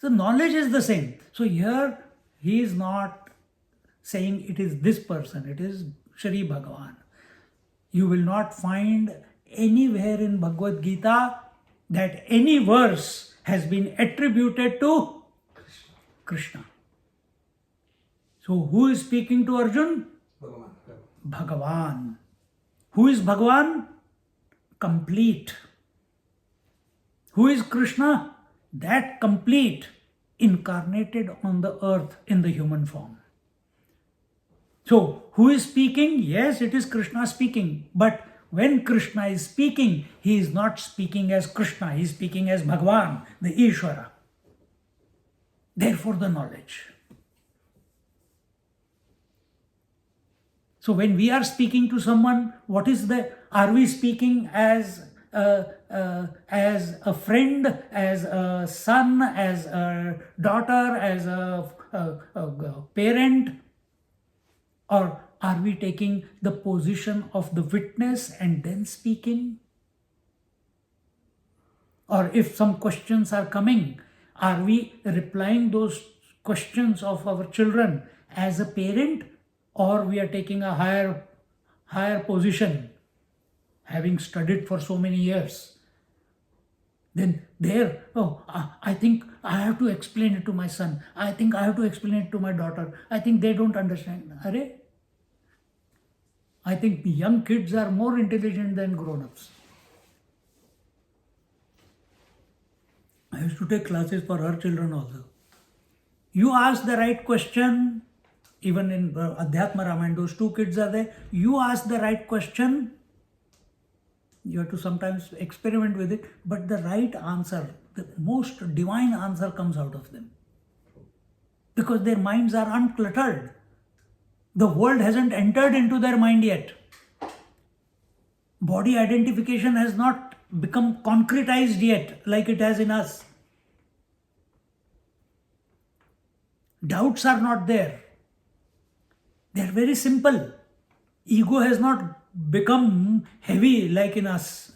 So knowledge is the same. So here he is not saying it is this person, it is Shri Bhagavan. You will not find anywhere in Bhagavad Gita that any verse has been attributed to Krishna. So who is speaking to Arjun? Bhagavan. Bhagavan. Who is Bhagavan? Complete. Who is Krishna? That complete, incarnated on the earth in the human form. So, who is speaking? Yes, it is Krishna speaking. But when Krishna is speaking, he is not speaking as Krishna, he is speaking as Bhagavan, the Ishvara. Therefore, the knowledge. So, when we are speaking to someone, what is are we speaking as a friend, as a son, as a daughter, as a parent? Or are we taking the position of the witness and then speaking? Or if some questions are coming, are we replying those questions of our children as a parent, or we are taking a higher position, having studied for so many years? Then I think I have to explain it to my son. I think I have to explain it to my daughter. I think they don't understand. I think young kids are more intelligent than grown-ups. I used to take classes for her children also. You ask the right question, even in Adhyatma Ramayana, those two kids are there. You ask the right question, you have to sometimes experiment with it, but the right answer, the most divine answer comes out of them. Because their minds are uncluttered. The world hasn't entered into their mind yet. Body identification has not become concretized yet like it has in us. Doubts are not there. They are very simple. Ego has not become heavy like in us.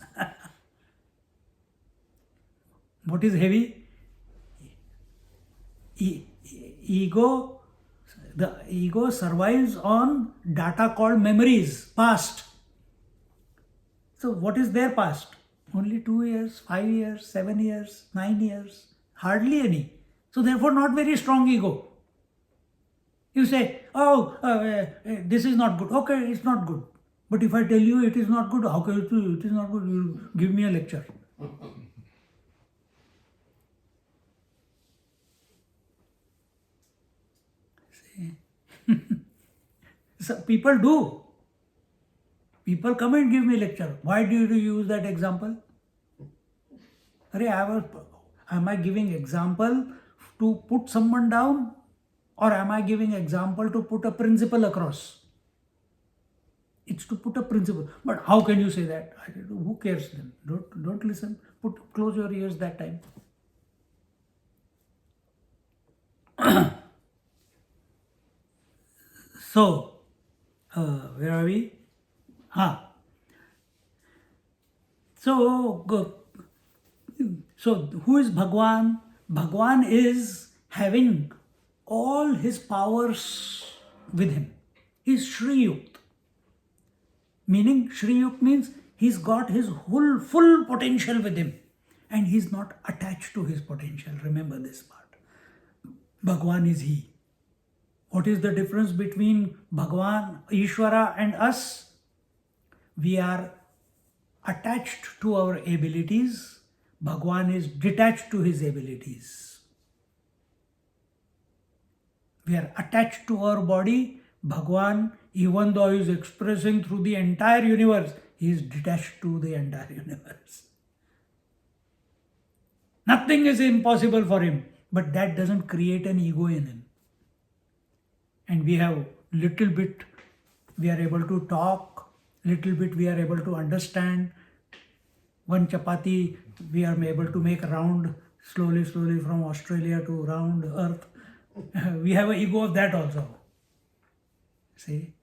What is heavy? Ego. The ego survives on data called memories, past. So what is their past? Only 2 years, 5 years, 7 years, 9 years, hardly any. So therefore not very strong ego. You say, this is not good. Okay, it's not good. But if I tell you it is not good, how can you it is not good? You give me a lecture. So people do. People come and give me lecture. Why do you use that example? Am I giving example to put someone down, or am I giving example to put a principle across? It's to put a principle. But how can you say that? Who cares then? Don't listen. Close your ears that time. So, where are we? So who is Bhagwan? Bhagwan is having all his powers with him. He is Sri Yukt. Meaning, Shri Yuk means he's got his whole full potential with him and he's not attached to his potential. Remember this part. Bhagwan is he. What is the difference between Bhagwan, Ishvara and us? We are attached to our abilities. Bhagwan is detached to his abilities. We are attached to our body. Bhagwan, even though he is expressing through the entire universe, he is detached to the entire universe. Nothing is impossible for him, but that doesn't create an ego in him. And we have little bit, we are able to talk, little bit we are able to understand. One chapati we are able to make round slowly from Australia to round earth. We have an ego of that also. See?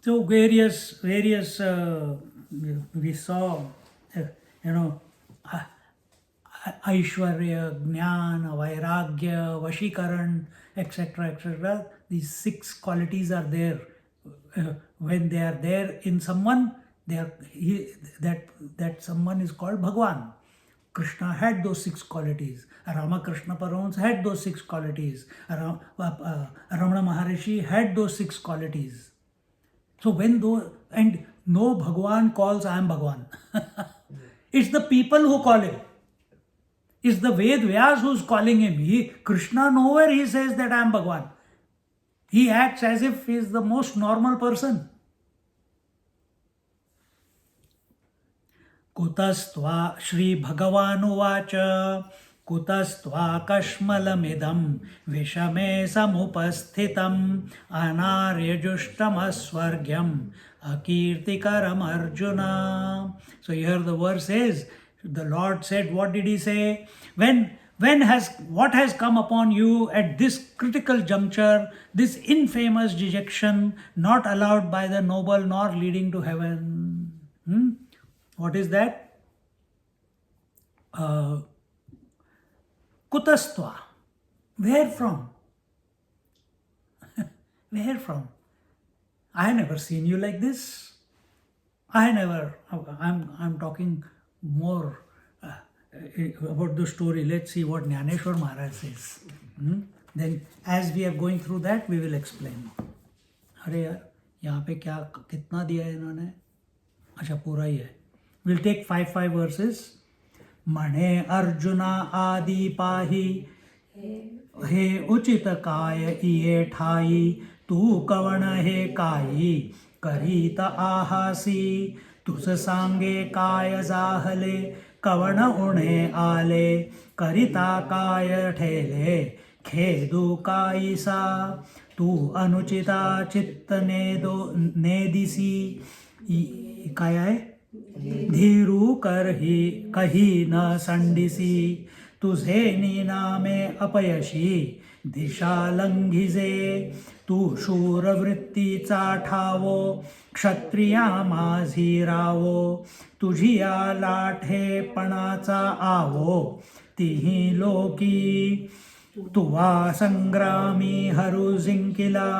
So various we saw, Aishwarya, Jnana, Vairagya, Vashikaran, etc. These 6 qualities are there. When they are there in someone, that someone is called Bhagwan. Krishna had those 6 qualities. Ramakrishna Paramahansa had those 6 qualities. Ramana Maharishi had those 6 qualities. So when those, and no Bhagwan calls I am Bhagwan. It's the people who call him. It's the Ved Vyas who's calling him. Krishna nowhere he says that I am Bhagwan. He acts as if he is the most normal person. Kutastva Shri Bhagawanuvacha Kutastva Kashmalamidam Vishame Samupasthitam Anaryajustam Asvargyam Akirtikaram Arjuna. So here the verse is, the Lord said, what did he say? What has come upon you at this critical juncture, this infamous dejection, not allowed by the noble nor leading to heaven? What is that? Kutastva. Where from? Where from? I have never seen you like this. I'm talking more about the story. Let's see what Dynaneshwari Maharaj says. Then as we are going through that, we will explain. अरे यार, यहाँ पे क्या कितना दिया है इन्होंने? अच्छा पूरा ही है. We'll take 5 verses. Mane Arjuna Adi Pahi He Uchita Kaya Iye Thai Tu Kavana He Kai Karita Ahasi Tus Sange Kaya Zahale Kavana Une Ale Karita Kaya Thele Khedu Kaisa Tu Anuchita Chitta Nedisi Kaya hai? Dhiru कर ही कही न संडिसी तुझे नीना में अपयशी दिशा लंघिजे तू शूर वृत्तीचा ठावो क्षत्रिया माझी रावो तुझिया लाठेपणाचा आवो तिही लोकी तुवा संग्रामी हरू जिंकिला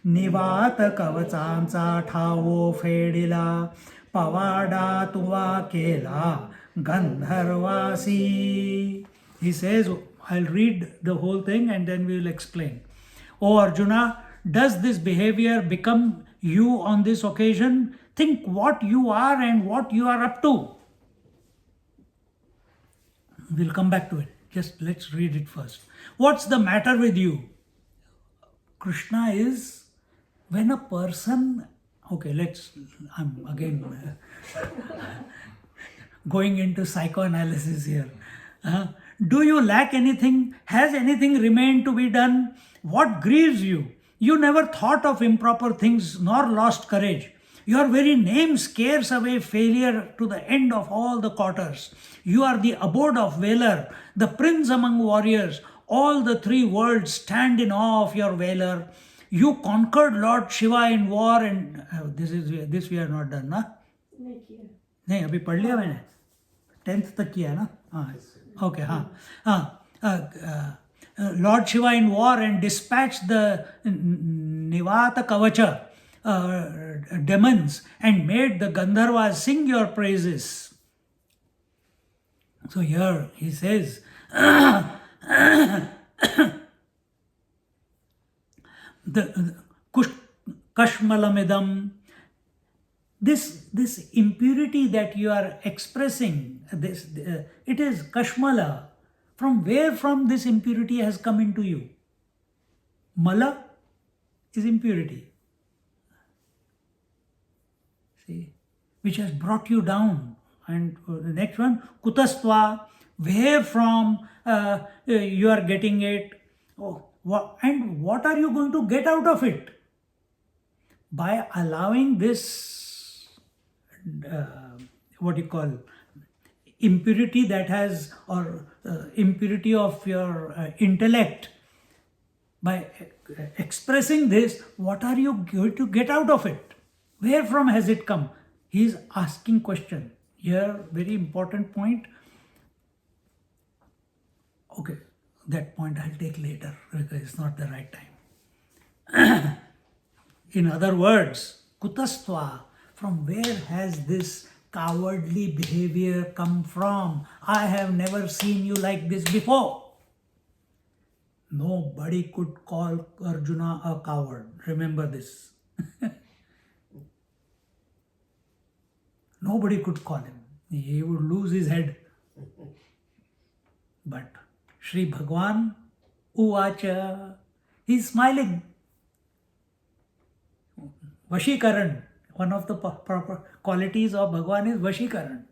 निवात कवचांचा ठावो फेडिला पवाडा तुवा केला गंधर्वासी. He says, I'll read the whole thing and then we will explain. O Arjuna, does this behavior become you on this occasion? Think what you are and what you are up to. We'll come back to it. Just let's read it first. What's the matter with you? Krishna is, when a person, I'm again going into psychoanalysis here. Do you lack anything? Has anything remained to be done? What grieves you? You never thought of improper things nor lost courage. Your very name scares away failure to the end of all the quarters. You are the abode of valor, the prince among warriors. All the 3 worlds stand in awe of your valor. You conquered Lord Shiva in war and this we are not done, na? नहीं अभी पढ़ लिया मैंने 10th तक किया है ना. हाँ ओके हाँ Lord Shiva in war and dispatched the Nivata Kavacha demons and made the Gandharvas sing your praises. So here he says, the Kashmalamidam, this impurity that you are expressing, it is Kashmala. From this impurity has come into you? Mala is impurity. See, which has brought you down. And the next one, Kutastva, where from you are getting it? And what are you going to get out of it? By allowing this, impurity that has, or impurity of your intellect, by expressing this, what are you going to get out of it? Where from has it come? He is asking question. Here, very important point. Okay, that point I'll take later because it's not the right time. In other words, Kutastva, from where has this cowardly behavior come from? I have never seen you like this before. Nobody could call Arjuna a coward. Remember this. Nobody could call him. He would lose his head. But Shri Bhagwan Uvacha, he's smiling. Vashikaran, one of the proper qualities of Bhagwan is Vashikaran.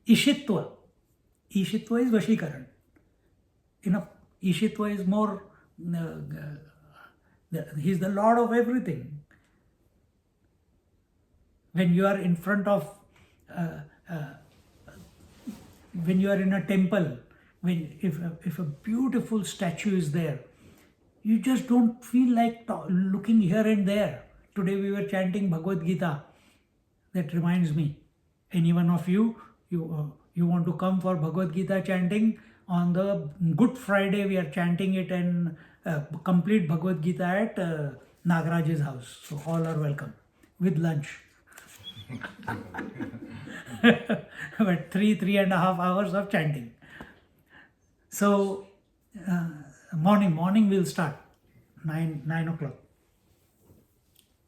Ishitva. Ishitva is Vashikaran. Ishitva is more, he's the Lord of everything. When you are in front of, when you are in a temple, if a beautiful statue is there, you just don't feel like looking here and there. Today we were chanting Bhagawad Gita. That reminds me, any one of you want to come for Bhagawad Gita chanting? On the Good Friday we are chanting it and complete Bhagawad Gita at Nagaraj's house. So all are welcome with lunch. But 3.5 hours of chanting. So morning we'll start 9 o'clock.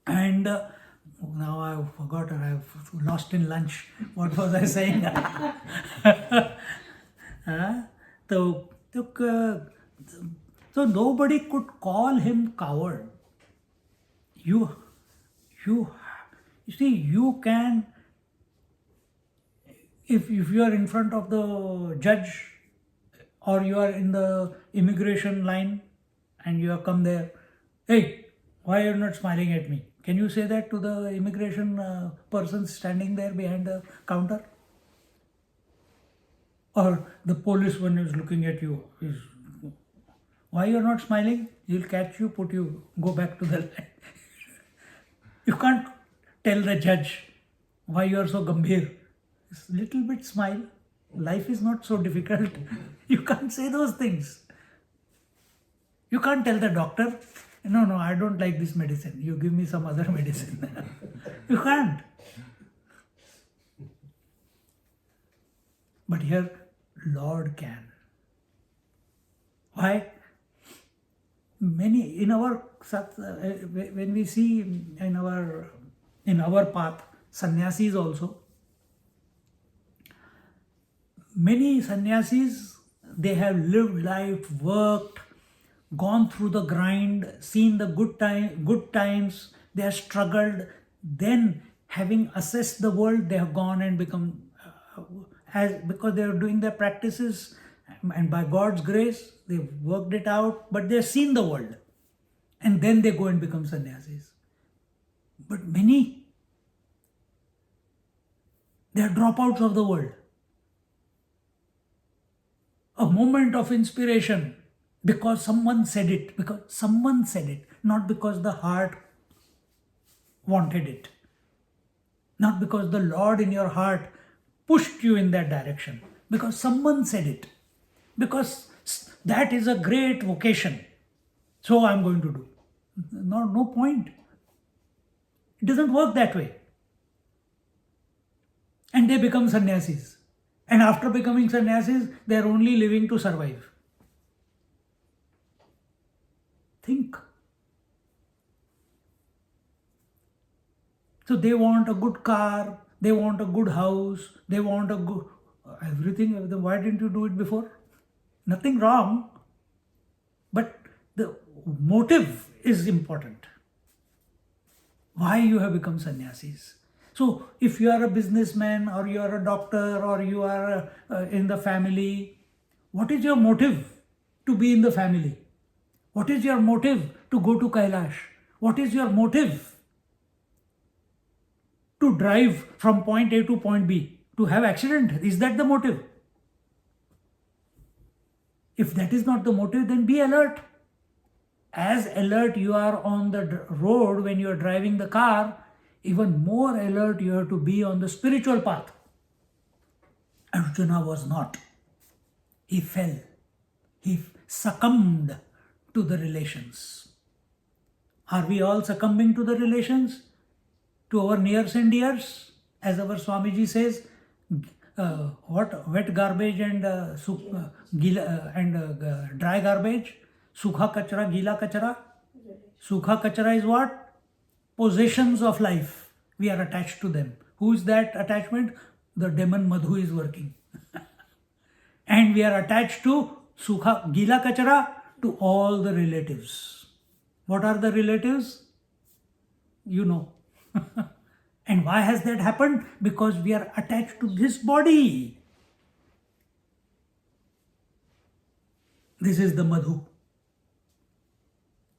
And now I've forgotten, I've lost in lunch. What was I saying? So nobody could call him coward. You see, you can, if you are in front of the judge or you are in the immigration line and you have come there, hey, why are you not smiling at me? Can you say that to the immigration person standing there behind the counter? Or the policeman is looking at you, why you are not smiling? He'll catch you, go back to the line. You can't tell the judge why you are so gambhir. Just little bit smile. Life is not so difficult. You can't say those things. You can't tell the doctor, no, I don't like this medicine. You give me some other medicine. You can't. But here, Lord can. Why? Many in our when we see in our path, sannyasis also. Many sannyasis, they have lived life, worked, gone through the grind, seen the good times, they have struggled. Then, having assessed the world, they have gone and become, because they are doing their practices, and by God's grace, they've worked it out, but they've seen the world. And then they go and become sannyasis. But many, they are dropouts of the world. A moment of inspiration because someone said it, not because the heart wanted it, not because the Lord in your heart pushed you in that direction, because someone said it. because that is a great vocation. So I'm going to do. No point. It doesn't work that way. And they become sannyasis. And after becoming sannyasis, they are only living to survive. Think. So they want a good car, they want a good house, they want a good everything. Why didn't you do it before? Nothing wrong, but the motive is important. Why you have become sannyasis? So if you are a businessman or you are a doctor or you are in the family, what is your motive to be in the family? What is your motive to go to Kailash? What is your motive to drive from point A to point B? To have accident? Is that the motive? If that is not the motive, then be alert. As alert you are on the road when you are driving the car, even more alert you have to be on the spiritual path. Arjuna was not. He fell. He succumbed to the relations. Are we all succumbing to the relations? To our nears and dears? As our Swamiji says, wet garbage and dry garbage, sukha kachra, gila kachra. Sukha kachra is what? Possessions of life. We are attached to them. Who is that attachment? The demon Madhu is working. And we are attached to sukha, gila kachra, to all the relatives. What are the relatives? You know. And why has that happened? Because we are attached to this body. This is the Madhu.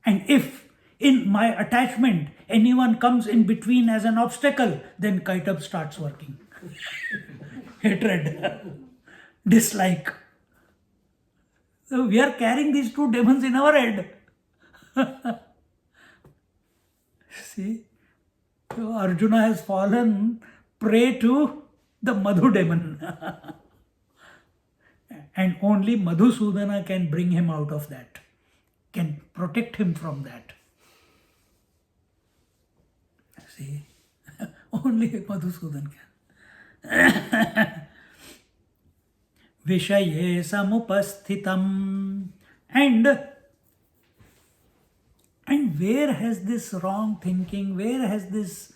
And if in my attachment anyone comes in between as an obstacle, then Kaitab starts working. Hatred, dislike. So we are carrying these two demons in our head. See? So Arjuna has fallen prey to the Madhu demon. And only Madhusudana can bring him out of that, can protect him from that. See, only Madhusudan can. Vishaye samupasthitam. And where has this wrong thinking, where has this,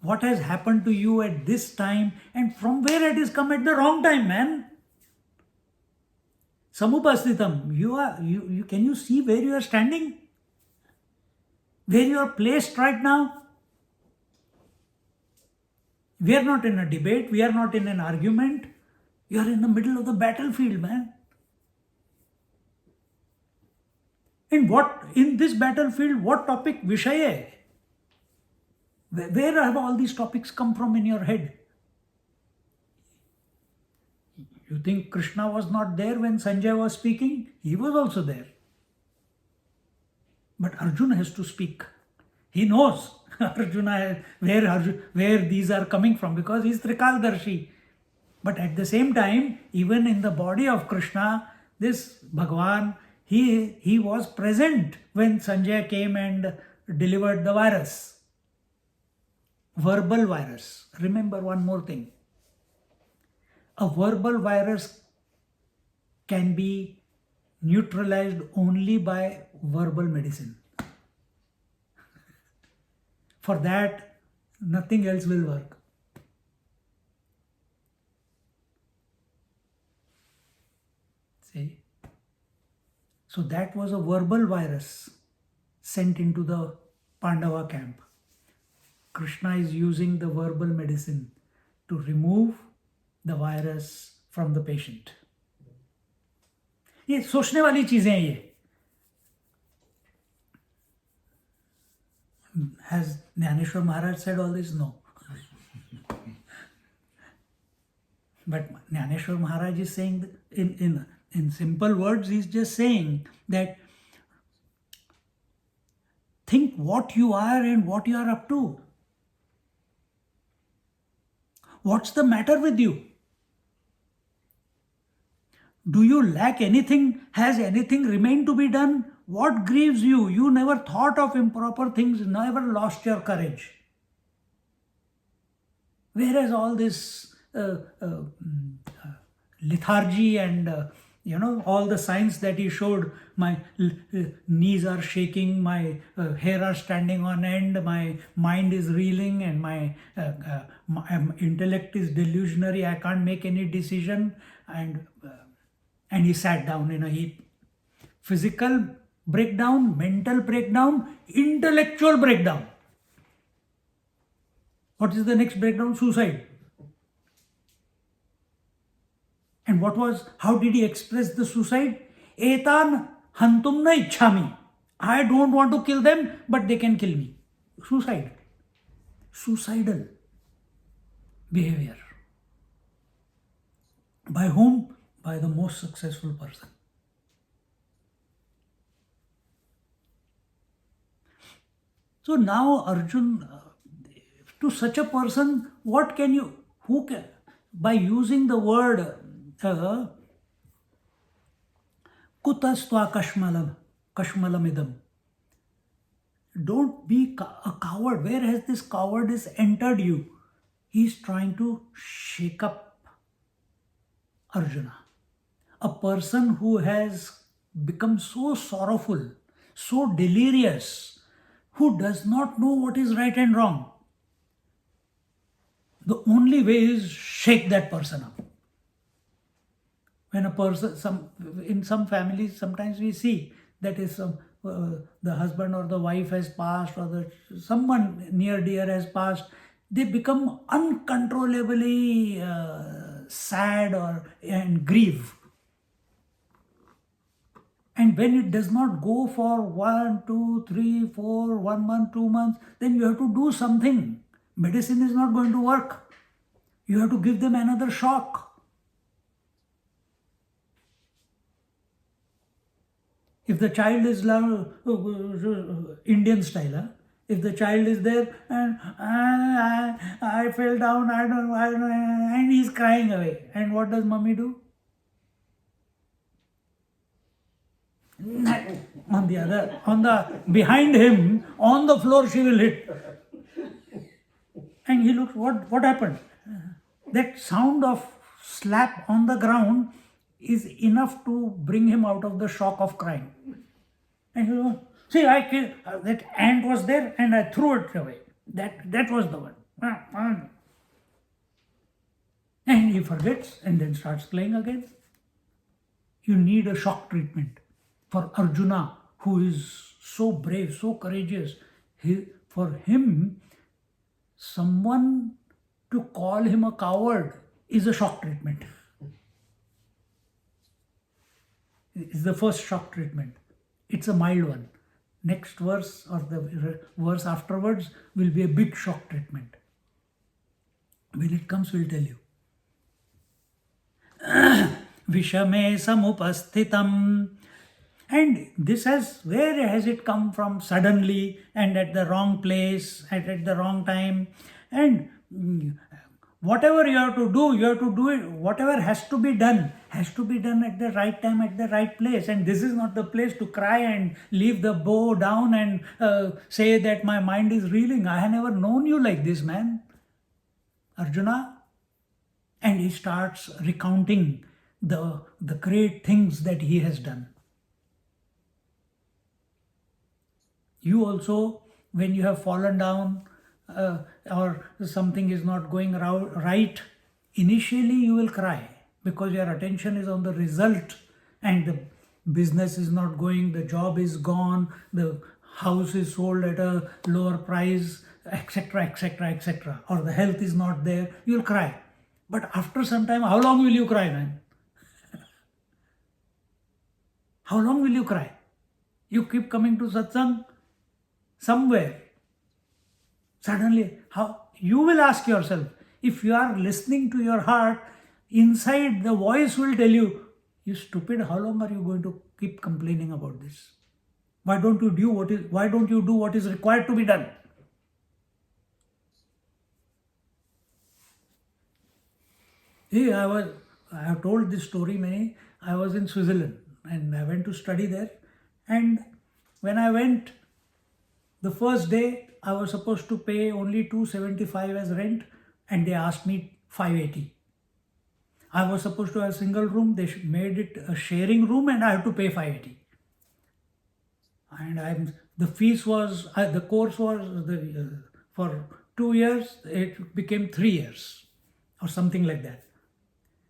what has happened to you at this time, and from where it has come at the wrong time, man? Samupasthitam, can you see where you are standing? Where you are placed right now? We are not in a debate, we are not in an argument. You are in the middle of the battlefield, man. In this battlefield, what topic? Vishaya. Where have all these topics come from in your head? You think Krishna was not there when Sanjay was speaking? He was also there. But Arjuna has to speak. He knows Arjuna where these are coming from, because he is Trikaldarshi. But at the same time, even in the body of Krishna, this Bhagavan, he was present when Sanjay came and delivered the virus. Verbal virus. Remember one more thing. A verbal virus can be neutralized only by verbal medicine. For that, nothing else will work. See? So that was a verbal virus sent into the Pandava camp. Krishna is using the verbal medicine to remove the virus from the patient. ये सोचने वाली चीजें हैं ये. Has Dynaneshwari Maharaj said all this? No. But Dynaneshwari Maharaj is saying in simple words, he's just saying that think what you are and what you are up to. What's the matter with you? Do you lack anything? Has anything remained to be done? What grieves you? You never thought of improper things, never lost your courage. Whereas all this lethargy and all the signs that he showed, my knees are shaking, my hair are standing on end, my mind is reeling, and my intellect is delusionary, I can't make any decision, and he sat down in a heap. Physical breakdown, mental breakdown, intellectual breakdown. What is the next breakdown? Suicide. And how did he express the suicide? Etan hantum na ichhami. I don't want to kill them, but they can kill me. Suicide. Suicidal behavior. By whom? By the most successful person. So now Arjun, to such a person, by using the word kutastva kashmalamidam, don't be a coward. Where has this cowardice entered you? He's trying to shake up Arjuna. A person who has become so sorrowful, so delirious, who does not know what is right and wrong. The only way is shake that person up. When a person, in some families, sometimes we see that is the husband or the wife has passed, or someone near dear has passed, they become uncontrollably sad and grieve. And when it does not go for 1, 2, 3, 4, 1 month, 2 months, then you have to do something. Medicine is not going to work. You have to give them another shock. If the child is Indian style, if the child is there and I fell down, I don't know, and he's crying away, and what does mummy do? Behind him, on the floor, she will hit. And he looks, what happened? That sound of slap on the ground is enough to bring him out of the shock of crying. And he goes, see, that ant was there and I threw it away. That was the one. And he forgets and then starts playing again. You need a shock treatment. For Arjuna, who is so brave, so courageous, for him, someone to call him a coward is a shock treatment. It's the first shock treatment. It's a mild one. Next verse or the verse afterwards will be a big shock treatment. When it comes, we'll tell you. Vishame samupasthitam. And where has it come from suddenly and at the wrong place, at the wrong time? And whatever you have to do it. Whatever has to be done at the right time, at the right place. And this is not the place to cry and leave the bow down and say that my mind is reeling. I have never known you like this, man. Arjuna. And he starts recounting the great things that he has done. You also, when you have fallen down or something is not going right, initially you will cry because your attention is on the result and the business is not going, the job is gone, the house is sold at a lower price, etc., etc., etc., or the health is not there, you will cry. But after some time, how long will you cry, man? How long will you cry? You keep coming to satsang, somewhere, suddenly, you will ask yourself, if you are listening to your heart, inside the voice will tell you, you stupid, how long are you going to keep complaining about this? Why don't you do what is required to be done? I have told this story I was in Switzerland and I went to study there. And when I went, the first day I was supposed to pay only 275 as rent, and they asked me 580. I was supposed to have a single room. They made it a sharing room, and I had to pay 580. And the fees was the course was for 2 years. It became 3 years or something like that.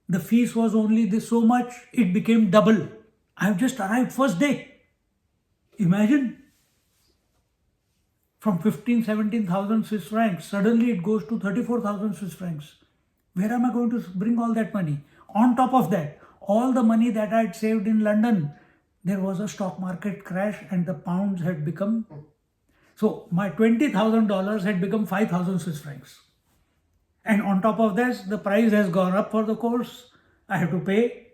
The fees was only this so much. It became double. I've just arrived first day. Imagine, from 17,000 Swiss francs, suddenly it goes to 34,000 Swiss francs. Where am I going to bring all that money? On top of that, all the money that I had saved in London, there was a stock market crash and the pounds had become, so my $20,000 had become 5,000 Swiss francs. And on top of this, the price has gone up for the course. I have to pay.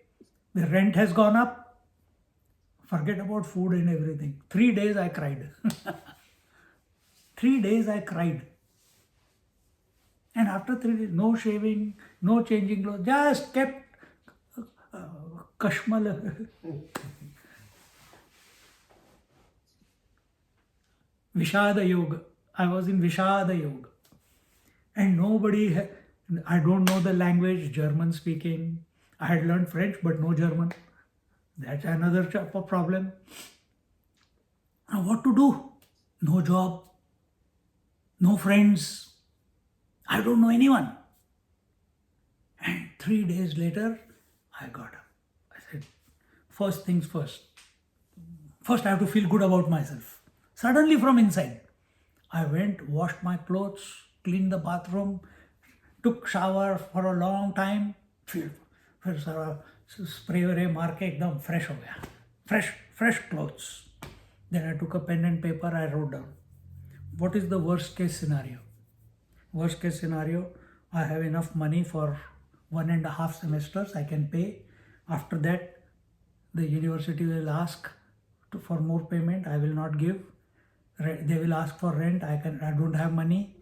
The rent has gone up. Forget about food and everything. 3 days I cried. 3 days I cried. And after 3 days, no shaving, no changing clothes, just kept Kashmal. Vishada Yoga. I was in Vishada Yoga. And I don't know the language, German speaking. I had learned French, but no German. That's another problem. Now what to do? No job, no friends. I don't know anyone. And 3 days later, I got up. I said, first things first. First, I have to feel good about myself. Suddenly from inside, I went, washed my clothes, cleaned the bathroom, took shower for a long time. फिर सारा spray व्रे मार के एकदम fresh हो गया. Fresh clothes. Then I took a pen and paper. I wrote down, what is the worst case scenario? Worst case scenario, I have enough money for 1.5 semesters. I can pay. After that, the university will ask for more payment. I will not give. They will ask for rent. I don't have money.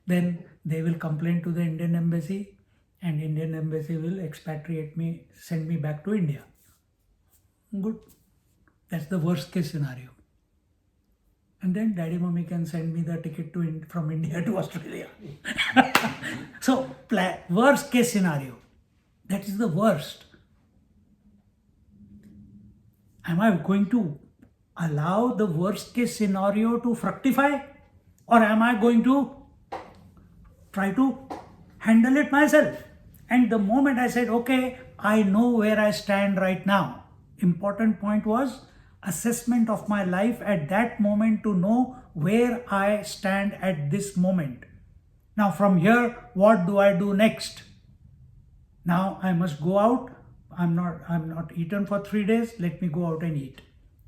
Then they will complain to the Indian embassy, and Indian embassy will expatriate me, send me back to India. Good. That's the worst case scenario. And then daddy mommy can send me the ticket from India to Australia. So worst case scenario. That is the worst. Am I going to allow the worst case scenario to fructify, or am I going to try to handle it myself? And the moment I said, okay, I know where I stand right now. Important point was assessment of my life at that moment to know where I stand at this moment. Now from here, what do I do next? Now I must go out. I'm not eaten for 3 days. Let me go out and eat.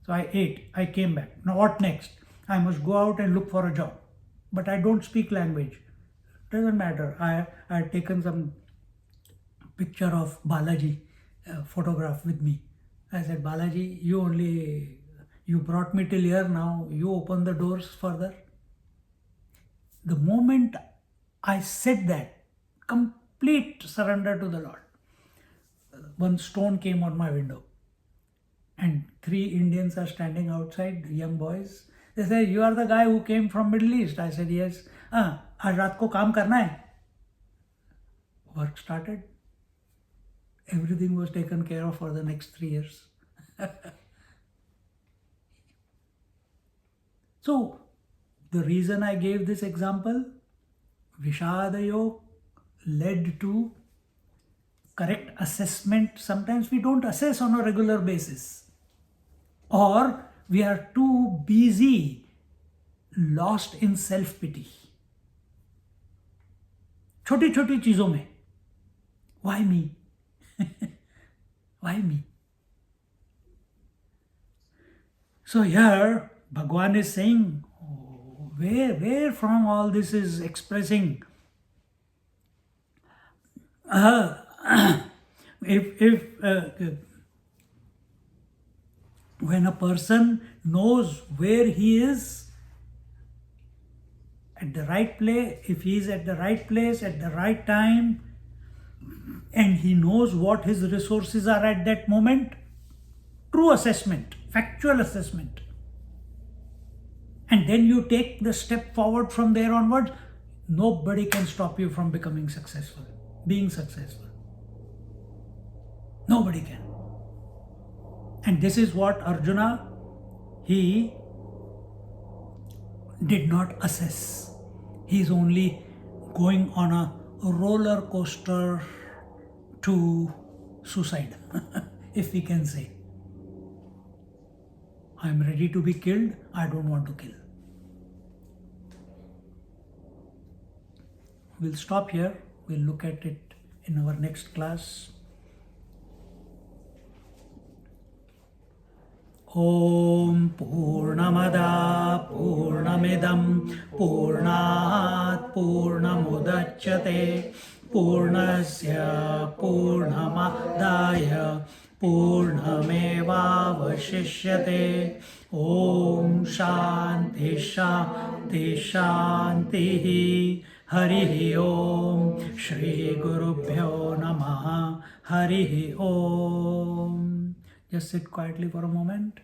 So I ate. I came back. Now what next? I must go out and look for a job. But I don't speak language. Doesn't matter. I had taken some picture of Balaji, photograph with me. I said, Balaji, you brought me till here, now you open the doors further. The moment I said that, complete surrender to the Lord, one stone came on my window and 3 Indians are standing outside, young boys. They said, you are the guy who came from Middle East. I said, yes. आज रात को काम करना है. Work started. Everything was taken care of for the next 3 years. So, the reason I gave this example, Vishada Yoga led to correct assessment. Sometimes we don't assess on a regular basis, or we are too busy, lost in self-pity. छोटी छोटी चीजों में. Why me? Why me? So here Bhagwan is saying, where from all this is expressing, if when a person knows where he is at the right place, if he is at the right place at the right time, and he knows what his resources are at that moment, true assessment, factual assessment, and then you take the step forward from there onwards, nobody can stop you from becoming successful, being successful. Nobody can. And this is what Arjuna, he did not assess. He is only going on a roller coaster to suicide, if we can say. I am ready to be killed, I don't want to kill. We'll stop here, we'll look at it in our next class. Om Purnamada Purnamidam Purnat Purnamudachyate Purnasya Purnamadaya Purnamevavashishyate. Om Shanti Shanti Shanti. Hari Om. Shri Gurubhyo Namaha. Hari Om. Just sit quietly for a moment.